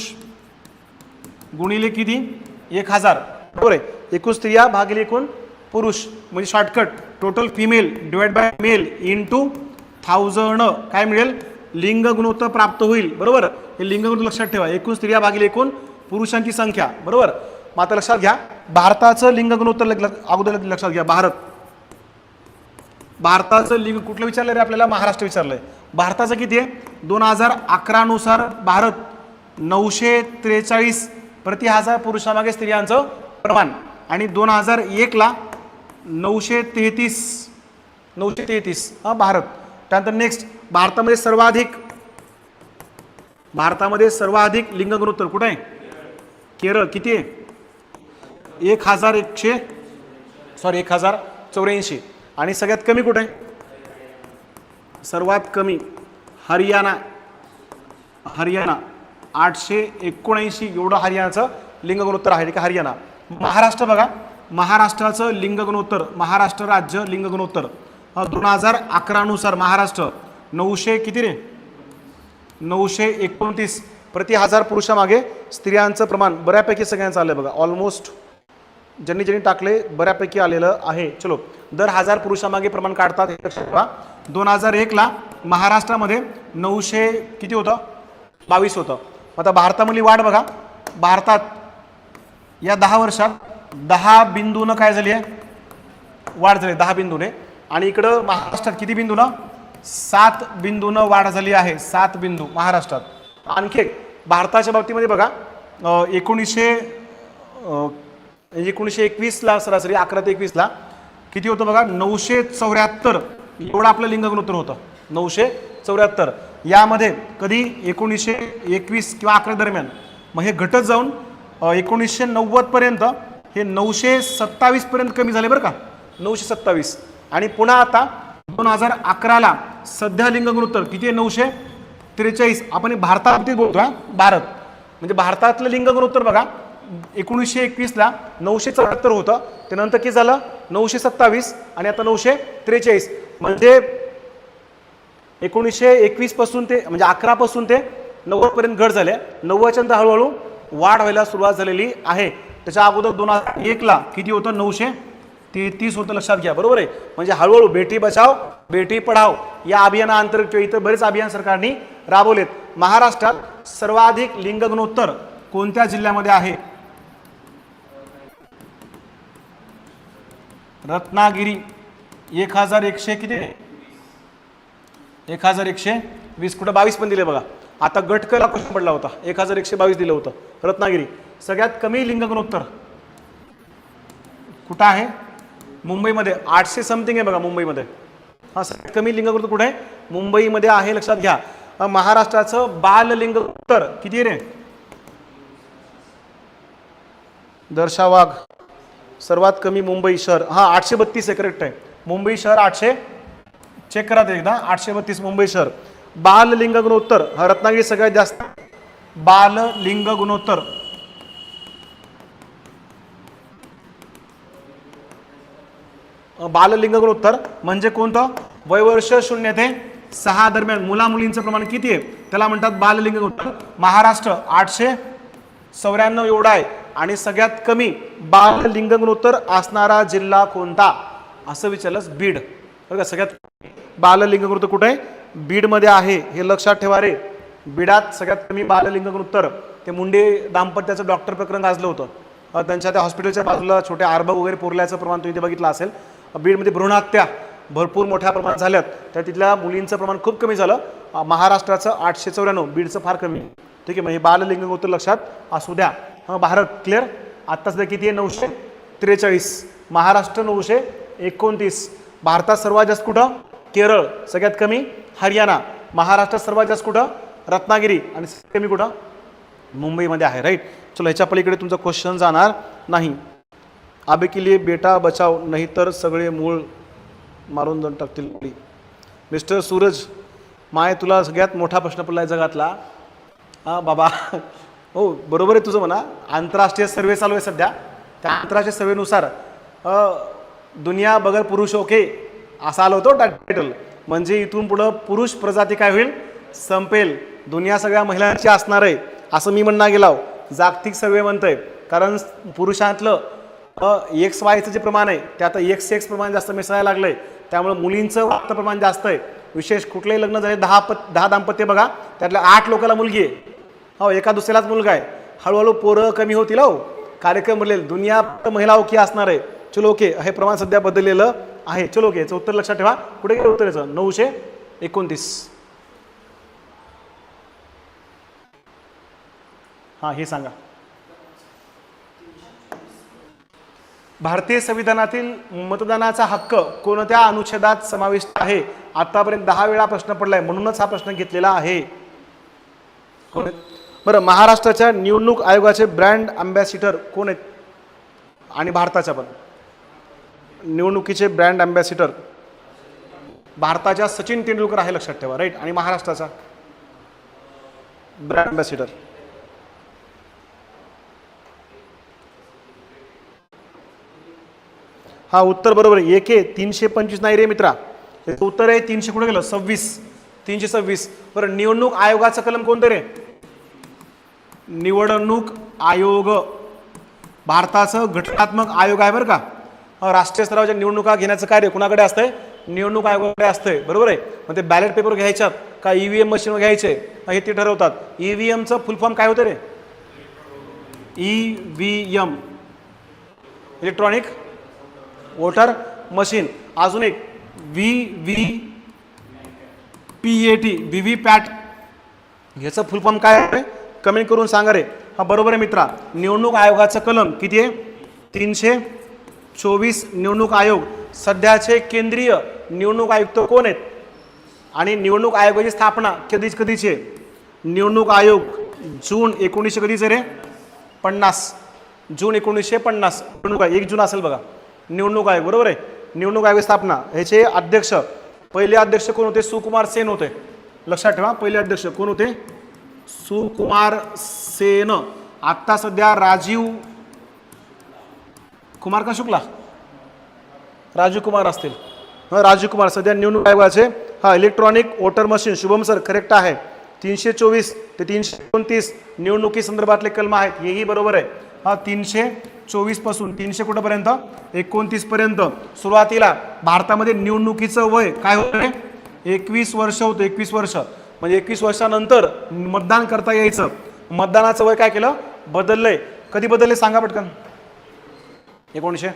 गुणिले किती? 1000. बरोबर आहे. एकूण स्त्रिया भागिले एकूण पुरुष म्हणजे shortcut total female divide by male into 1000 काय मिळेल? लिंग गुणोत्तर प्राप्त होईल. बरोबर, हे लिंग गुणोत्तर लक्षात ठेवा. एकूण स्त्रिया भागिले एकूण पुरुषांची संख्या. बरोबर. मग आता लक्षात घ्या, भारताचं लिंग गुणोत्तर अगोदर लक्षात घ्या. भारताचं लिंग कुठलं विचारलं रे आपल्याला? महाराष्ट्र विचारलंय. भारताचं किती आहे? 2011 नुसार भारत 943 प्रति 1000 पुरुषामागे स्त्रियांचं प्रमाण आणि 2001 ला 933 हा भारत. त्यानंतर नेक्स्ट, भारतामध्ये सर्वाधिक लिंग गुणोत्तर कुठे आहे? केरळ. किती आहे? 1084. आणि सगळ्यात कमी कुठे आहे? सर्वात कमी हरियाणा 879 एवढं हरियाणाचं लिंग गुणोत्तर आहे. ठीक आहे, हरियाणा. महाराष्ट्र बघा, महाराष्ट्राचं लिंग गुणोत्तर, महाराष्ट्र राज्य लिंग गुणोत्तर 2011 नुसार महाराष्ट्र 900 किती रे? 929 प्रति 1000 पुरुषामागे स्त्रियांचं प्रमाण बऱ्यापैकी सगळ्यांचं आलं बघा. ऑलमोस्ट ज्यांनी टाकले बऱ्यापैकी आलेलं आहे. चलो, दर 1000 पुरुषामागे प्रमाण काढतात. 2001 ला महाराष्ट्रामध्ये 900 किती होतं? 22 होतं. आता भारतामधली वाढ बघा, भारतात या 10 वर्षात 10 बिंदूनं काय झाली आहे? वाढ झाली 10 बिंदूने. आणि इकडं महाराष्ट्रात किती बिंदूनं? 7 बिंदूनं वाढ झाली आहे. 7 बिंदू महाराष्ट्रात. आणखी एक भारताच्या बाबतीमध्ये बघा, 1921 ला सरासरी 11 ते 21 ला किती होतं बघा? 974 एवढं आपलं लिंग गुणोत्तर होतं. 974. यामध्ये कधी 1921 किंवा 11 दरम्यान मग हे घटत जाऊन 1990 पर्यंत हे 927 पर्यंत कमी झाले बरं का. 927. आणि पुन्हा आता 2011 ला सध्या लिंग गुणोत्तर किती आहे? 943. आपण भारताबाबतीत बोलतो हा, भारत म्हणजे भारतातलं लिंग गुणोत्तर बघा, 1921 ला 974 होतं, त्यानंतर किती झालं? 927 आणि आता 943. म्हणजे 1921 पासून ते म्हणजे 11 पासून ते 90 पर्यंत घट झाले. 90च्या नंतर हळूहळू वाढ व्हायला सुरुवात झालेली आहे. त्याच्या अगोदर 2001 ला किती होतं? 933 होतं. लक्षात घ्या. बरोबर आहे. म्हणजे हळूहळू बेटी बचाव बेटी पढाव या अभियानाअंतर्गत इतर बरेच अभियान सरकारने राबवलेत. महाराष्ट्रात सर्वाधिक लिंग गुणोत्तर कोणत्या जिल्ह्यामध्ये आहे? रत्नागिरी 1100 किती? 1120. कुठं 22 पण दिले बघा. आता गटकरला प्रश्न पडला होता, 1122 दिलं होतं. रत्नागिरी. सगळ्यात कमी लिंग गुणोत्तर कुठं आहे? मुंबईमध्ये 800 समथिंग आहे बघा मुंबईमध्ये. हा, सगळ्यात कमी लिंग गुणोत्तर कुठे आहे? मुंबईमध्ये आहे. लक्षात घ्या. महाराष्ट्राचं बाल लिंग गुणोत्तर किती रे? दर्शा वाघ सर्वात कमी मुंबई शहर. हा, 832 आहे. करेक्ट आहे. मुंबई शहर 800. चेक करा ते एकदा. 832 मुंबई शहर. बाल लिंग गुणोत्तर हा रत्नागिरी सगळ्यात जास्त. बाल लिंग गुणोत्तर म्हणजे कोणतं? वयवर्ष 0 ते 6 दरम्यान मुला मुलींचं प्रमाण किती आहे त्याला म्हणतात बाल लिंग गुणोत्तर. महाराष्ट्र 894 एवढा आहे. आणि सगळ्यात कमी बाल लिंग गुणोत्तर असणारा जिल्हा कोणता असं विचारलंस? बीड. बरं का. सगळ्यात बाल लिंग गुणोत्तर कुठे आहे? बीडमध्ये आहे. हे लक्षात ठेवा रे. बीडात सगळ्यात कमी बाल लिंग गुणोत्तर. ते मुंडे दाम्पत्याचं डॉक्टर प्रकरण गाजलं होतं. त्यांच्या त्या हॉस्पिटलच्या बाजूला छोटे आरबग वगैरे पुरल्याचं प्रमाण तुम्ही ते बघितलं असेल. बीडमध्ये भ्रूणहत्या भरपूर मोठ्या प्रमाणात झाल्यात, तर तिथल्या मुलींचं प्रमाण खूप कमी झालं. महाराष्ट्राचं 894, बीडचं फार कमी. ठीक आहे, म्हणजे बाललिंग उत्तर लक्षात असू द्या. भारत क्लिअर. आत्ता सध्या किती आहे? 943. महाराष्ट्र 929. भारतात सर्वात जास्त कुठं? केरळ. सगळ्यात कमी हरियाणा. महाराष्ट्रात सर्वात जास्त कुठं? रत्नागिरी. आणि कमी कुठं? मुंबईमध्ये आहे. राईट. चलो, ह्याच्या पलीकडे तुमचा क्वेश्चन जाणार नाही. आबे के लिए बेटा बचाव, नाही तर सगळे मूळ मारून जाऊन टाकतील. मिस्टर सूरज माय, तुला सगळ्यात मोठा प्रश्न पडला आहे जगातला. हां बाबा, हो बरोबर आहे तुझं म्हणा. आंतरराष्ट्रीय सर्वे चालू आहे सध्या. त्या आंतरराष्ट्रीय सर्वेनुसार दुनिया बगर पुरुष ओके असं आलं होतं टायटल. म्हणजे इथून पुढं पुरुष प्रजाती काय होईल? संपेल. दुनिया सगळ्या महिलांची असणार आहे असं मी म्हणणं गेलो. जागतिक सर्वे म्हणतंय. कारण पुरुषांतलं XYचं जे प्रमाण आहे ते आता XX प्रमाण जास्त मिसळायला लागलंय. त्यामुळे मुलींचं वाढतं प्रमाण जास्त आहे. विशेष कुठलेही लग्न झाले 10 दाम्पत्य बघा, त्यातल्या 8 लोकांना मुलगी आहे. हो, एका दुसऱ्यालाच मुलगा आहे. हळूहळू पोरं कमी होतील. हो, कार्यक्रम बदलेल. दुनिया महिला ओके असणार आहे. चलो ओके, हे प्रमाण सध्या बदललेलं आहे. चलो ओके, याचं उत्तर लक्षात ठेवा. कुठे गेलं उत्तर याचं? 929. हां, हे सांगा. भारतीय संविधानातील मतदानाचा हक्क कोणत्या अनुच्छेदात समाविष्ट आहे? आतापर्यंत 10 वेळा प्रश्न पडलाय, म्हणूनच हा प्रश्न घेतलेला आहे. बरं, महाराष्ट्राच्या निवडणूक आयोगाचे ब्रँड अँबॅसिडर कोण आहेत? आणि भारताच्या पण निवडणुकीचे ब्रँड अँबॅसिडर भारताच्या सचिन तेंडुलकर आहे, लक्षात ठेवा. राईट. आणि महाराष्ट्राचा ब्रँड अँबॅसिडर हा उत्तर बरोबर आहे. 325 नाही रे मित्रा, उत्तर आहे 300. कुठे गेलं? 326. बरं, निवडणूक आयोगाचं कलम कोणतं रे? निवडणूक आयोग भारताचं घटनात्मक आयोग आहे बरं का. राष्ट्रीय स्तरावरच्या निवडणुका घेण्याचं कार्य कुणाकडे असतंय? निवडणूक आयोगाकडे असतंय. बरोबर आहे. मग ते बॅलेट पेपर घ्यायच्यात का EVM मशीनवर घ्यायचे हे ते ठरवतात. EVMचं फुल फॉर्म काय होतं रे? EVM electronic voter machine. अजून एक VVPAT ह्याचं फुल फॉर्म काय आहे? कमेंट करून सांगा रे. हा बरोबर आहे मित्रा. निवडणूक आयोगाचं कलम किती आहे? 324. निवडणूक आयोग. सध्याचे केंद्रीय निवडणूक आयुक्त कोण आहेत? आणि निवडणूक आयोगाची स्थापना कधीची आहे? निवडणूक आयोग जून 1900 कधीच रे? 50. जून 1950. निवडणूक 1 जून असेल बघा. निवडणूक आयोग बरोबर आहे. निवडणूक आयोग स्थापना. ह्याचे अध्यक्ष पहिले अध्यक्ष कोण होते? सुकुमार सेन होते. लक्षात ठेवा, पहिले अध्यक्ष कोण होते? सुकुमार सेन. आत्ता सध्या राजीव कुमार का शुक्ला? राजीव कुमार असतील. राजीव कुमार सध्या निवडणूक आयोगाचे. हा, electronic voter machine. Shubham sir correct आहे. 324 ते 329 निवडणुकी संदर्भातले कलम आहेत, हेही बरोबर आहे. हा, 324 पासून 300 कुठपर्यंत? 29 पर्यंत. सुरुवातीला भारतामध्ये निवडणुकीचं वय काय होतं? 21 वर्ष होतं. 21 वर्ष म्हणजे 21 वर्षानंतर मतदान करता यायचं. मतदानाचं वय काय केलं? बदललंय. कधी बदलले सांगा पटकन? 1900.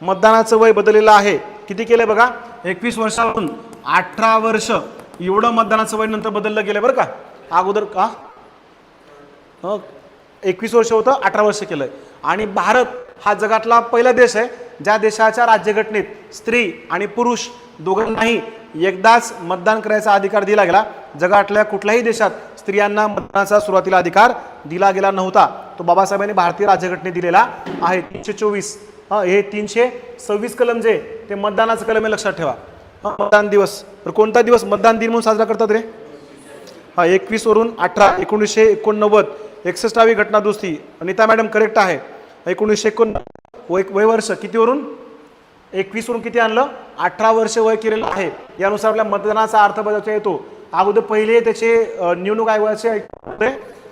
मतदानाचं वय बदललेलं आहे. किती केलंय बघा? 21 वर्षापासून 18 वर्ष एवढं मतदानाचं वय नंतर बदललं गेलं बरं का. अगोदर का 21 वर्ष होतं, 18 वर्ष केलंय. आणि भारत हा जगातला पहिला देश आहे ज्या देशाच्या राज्यघटनेत स्त्री आणि पुरुष दोघांनाही एकदाच मतदान करायचा अधिकार दिला गेला. जगातल्या कुठल्याही देशात स्त्रियांना मतदानाचा सुरुवातीला अधिकार दिला गेला नव्हता. तो बाबासाहेबांनी भारतीय राज्यघटनेत दिलेला आहे. 324. हे 326 कलम जे ते मतदानाचं कलम आहे, लक्षात ठेवा. मतदान दिवस. तर कोणता दिवस मतदान दिन म्हणून साजरा करतात रे? हा, 21 वरून 18. 1989. 61वी घटना दुरुस्ती. अनिता मॅडम करेक्ट आहे. 1989. वय वर्ष कितीवरून? 21 वरून किती आणलं? 18 वर्ष वय केलेलं आहे. यानुसार आपल्या मतदानाचा अर्थ बजावता येतो. अगोदर पहिले त्याचे निवडणूक आयोगाचे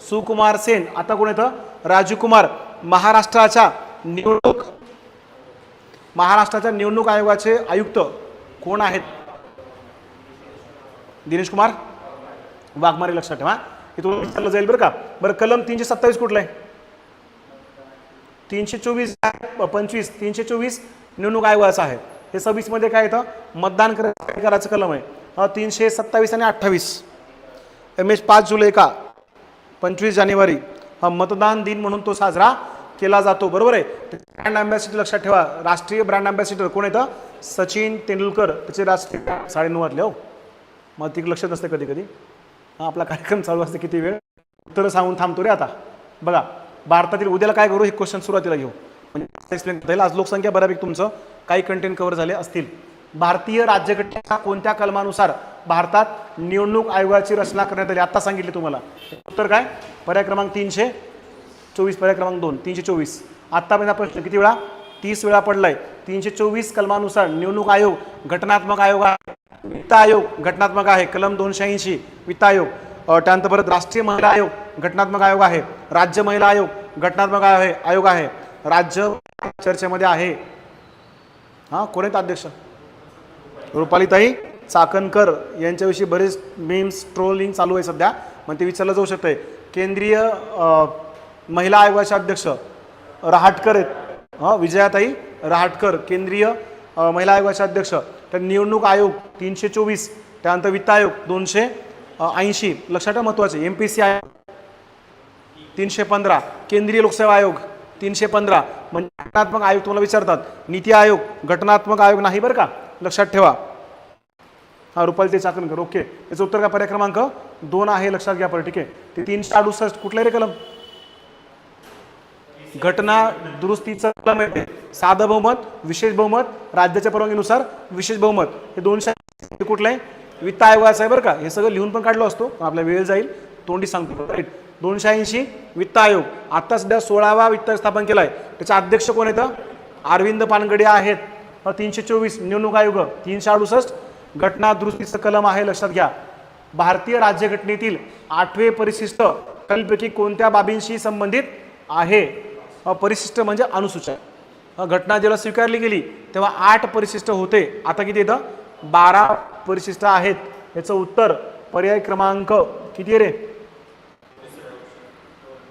सुकुमार सेन. आता कोण येतं? राजीव कुमार. महाराष्ट्राच्या निवडणूक आयोगाचे आयुक्त कोण आहेत? दिनेश कुमार वाघमारे. लक्षात ठेवा, हे तुम्हाला विचारलं जाईल बरं का. बरं, कलम 327 कुठलं आहे? 324 25. 324 निवडणूक आयोगाचा आहे. हे 26 काय येतं, मतदान करायचं कलम आहे 327 आणि 28. MS 5 जुलै का 25 जानेवारी हा मतदान दिन म्हणून तो साजरा केला जातो. बरोबर आहे. ब्रँड अँबॅसिडर लक्षात ठेवा, राष्ट्रीय ब्रँड अँबॅसिडर कोण येतं, सचिन तेंडुलकर. त्याचे राष्ट्रीय 9:30 वाजले हो, मग तिकडे लक्षात नसते कधी कधी. हा आपला कार्यक्रम चालू असते किती वेळ, उत्तरं सांगून थांबतो रे. आता बघा भारतातील उद्याला काय करू, हे क्वेश्चन सुरुवातीला घेऊ म्हणजे एक्सप्लेन करता येईल. आज लोकसंख्या बऱ्यापैकी तुमचं काही कंटेंट कव्हर झाले असतील. भारतीय राज्यघटनेच्या कोणत्या कलमानुसार भारतात निवडणूक आयोगाची रचना करण्यात आली, आता सांगितले तुम्हाला. उत्तर काय, पर्याय क्रमांक 324, पर्याय क्रमांक 2 324. आत्तापर्यंत प्रश्न किती वेळा, 30 वेळा पडलाय. 324 कलमानुसार निवडणूक आयोग घटनात्मक आयोग आहे, वित्त आयोग घटनात्मक आहे, कलम 280 वित्त आयोग. त्यानंतर परत राष्ट्रीय महिला आयोग घटनात्मक आयोग आहे, राज्य महिला आयोग घटनात्मक आयोग आहे, राज्य चर्चेमध्ये आहे. हा कोण आहेत अध्यक्ष, रुपालीताई चाकणकर. यांच्याविषयी बरेच मीम्स ट्रोलिंग चालू आहे सध्या, मग ते विचारलं जाऊ शकतंय. केंद्रीय महिला आयोगाचे अध्यक्ष रहाटकर आहेत, विजयाताई रहाटकर केंद्रीय महिला आयोगाचे अध्यक्ष. तर निवडणूक आयोग 324, त्यानंतर वित्त आयोग 280. लक्षात ठेवा महत्वाचे. MPC आयोग 315, केंद्रीय लोकसेवा आयोग 315. म्हणजे घटनात्मक आयोग तुम्हाला विचारतात. नीती आयोग घटनात्मक आयोग नाही बरं का, लक्षात ठेवा. हा रुपाली ते चाकणकर. ओके, याचं उत्तर काय, पर्याय क्रमांक 2 आहे, लक्षात घ्या पण. ठीक आहे. ते 368 कुठलं रे कलम, घटना दुरुस्तीचं कलम आहे. साधं बहुमत, विशेष बहुमत, राज्याच्या परवानगीनुसार विशेष बहुमत. हे 200 कुठलं आहे, वित्त आयोगाचं आहे बरं का. हे सगळं लिहून पण काढलो असतो, आपला वेळ जाईल, तोंडी सांगतो. 280 वित्त आयोग. आता सध्या 16वा वित्त आयोग स्थापन केलाय. त्याचे अध्यक्ष कोण येतं, अरविंद पानगडे आहेत. 324 निवडणूक आयोग. 368 घटना दुरुस्तीचं कलम आहे, लक्षात घ्या. भारतीय राज्यघटनेतील 8वे परिशिष्ट खालीलपैकी कोणत्या बाबींशी संबंधित आहे. परिशिष्ट म्हणजे अनुसूच्या. घटना जेव्हा स्वीकारली गेली तेव्हा 8 परिशिष्ट होते, आता किती येतं, 12 परिशिष्ट आहेत. याचं उत्तर पर्याय क्रमांक किती आहे रे,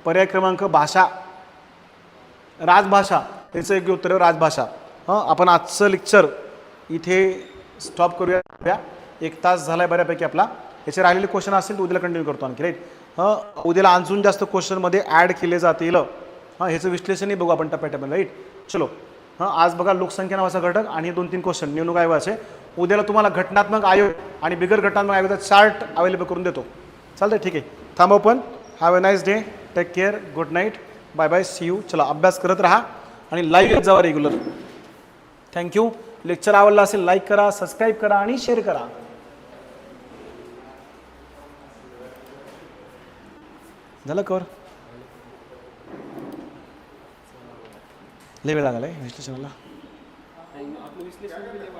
पर्याय क्रमांक भाषा, राजभाषा. याचं योग्य उत्तर आहे राजभाषा. आपण आजचं लेक्चर इथे स्टॉप करूया. 1 तास झालाय बऱ्यापैकी आपला. याचे राहिलेले क्वेश्चन असतील तर उद्याला कंटिन्यू करतो आणखी, राईट. उद्याला अजून जास्त क्वेश्चनमध्ये ॲड केले जातील. ह्याचं विश्लेषणही बघू आपण टप्प्याटप्प्याने, राईट. चलो. आज बघा लोकसंख्या नावाचा घटक आणि 2-3 क्वेश्चन निवडणूक आयोगाचे. उद्याला तुम्हाला घटनात्मक आयोग आणि बिगर घटनात्मक आयोगाचा चार्ट अवेलेबल करून देतो. चालतंय, ठीक आहे. थांबा पण. Have a nice day, take care, good night, bye bye, see you. चला, अभ्यास करत राहा आणि लाईव्ह येत जावा रेग्युलर. थँक्यू. लेक्चर आवडला असेल लाईक करा, सबस्क्राईब करा आणि शेअर करा. झालं कवर, लय वेळ लागला विश्लेषणाला.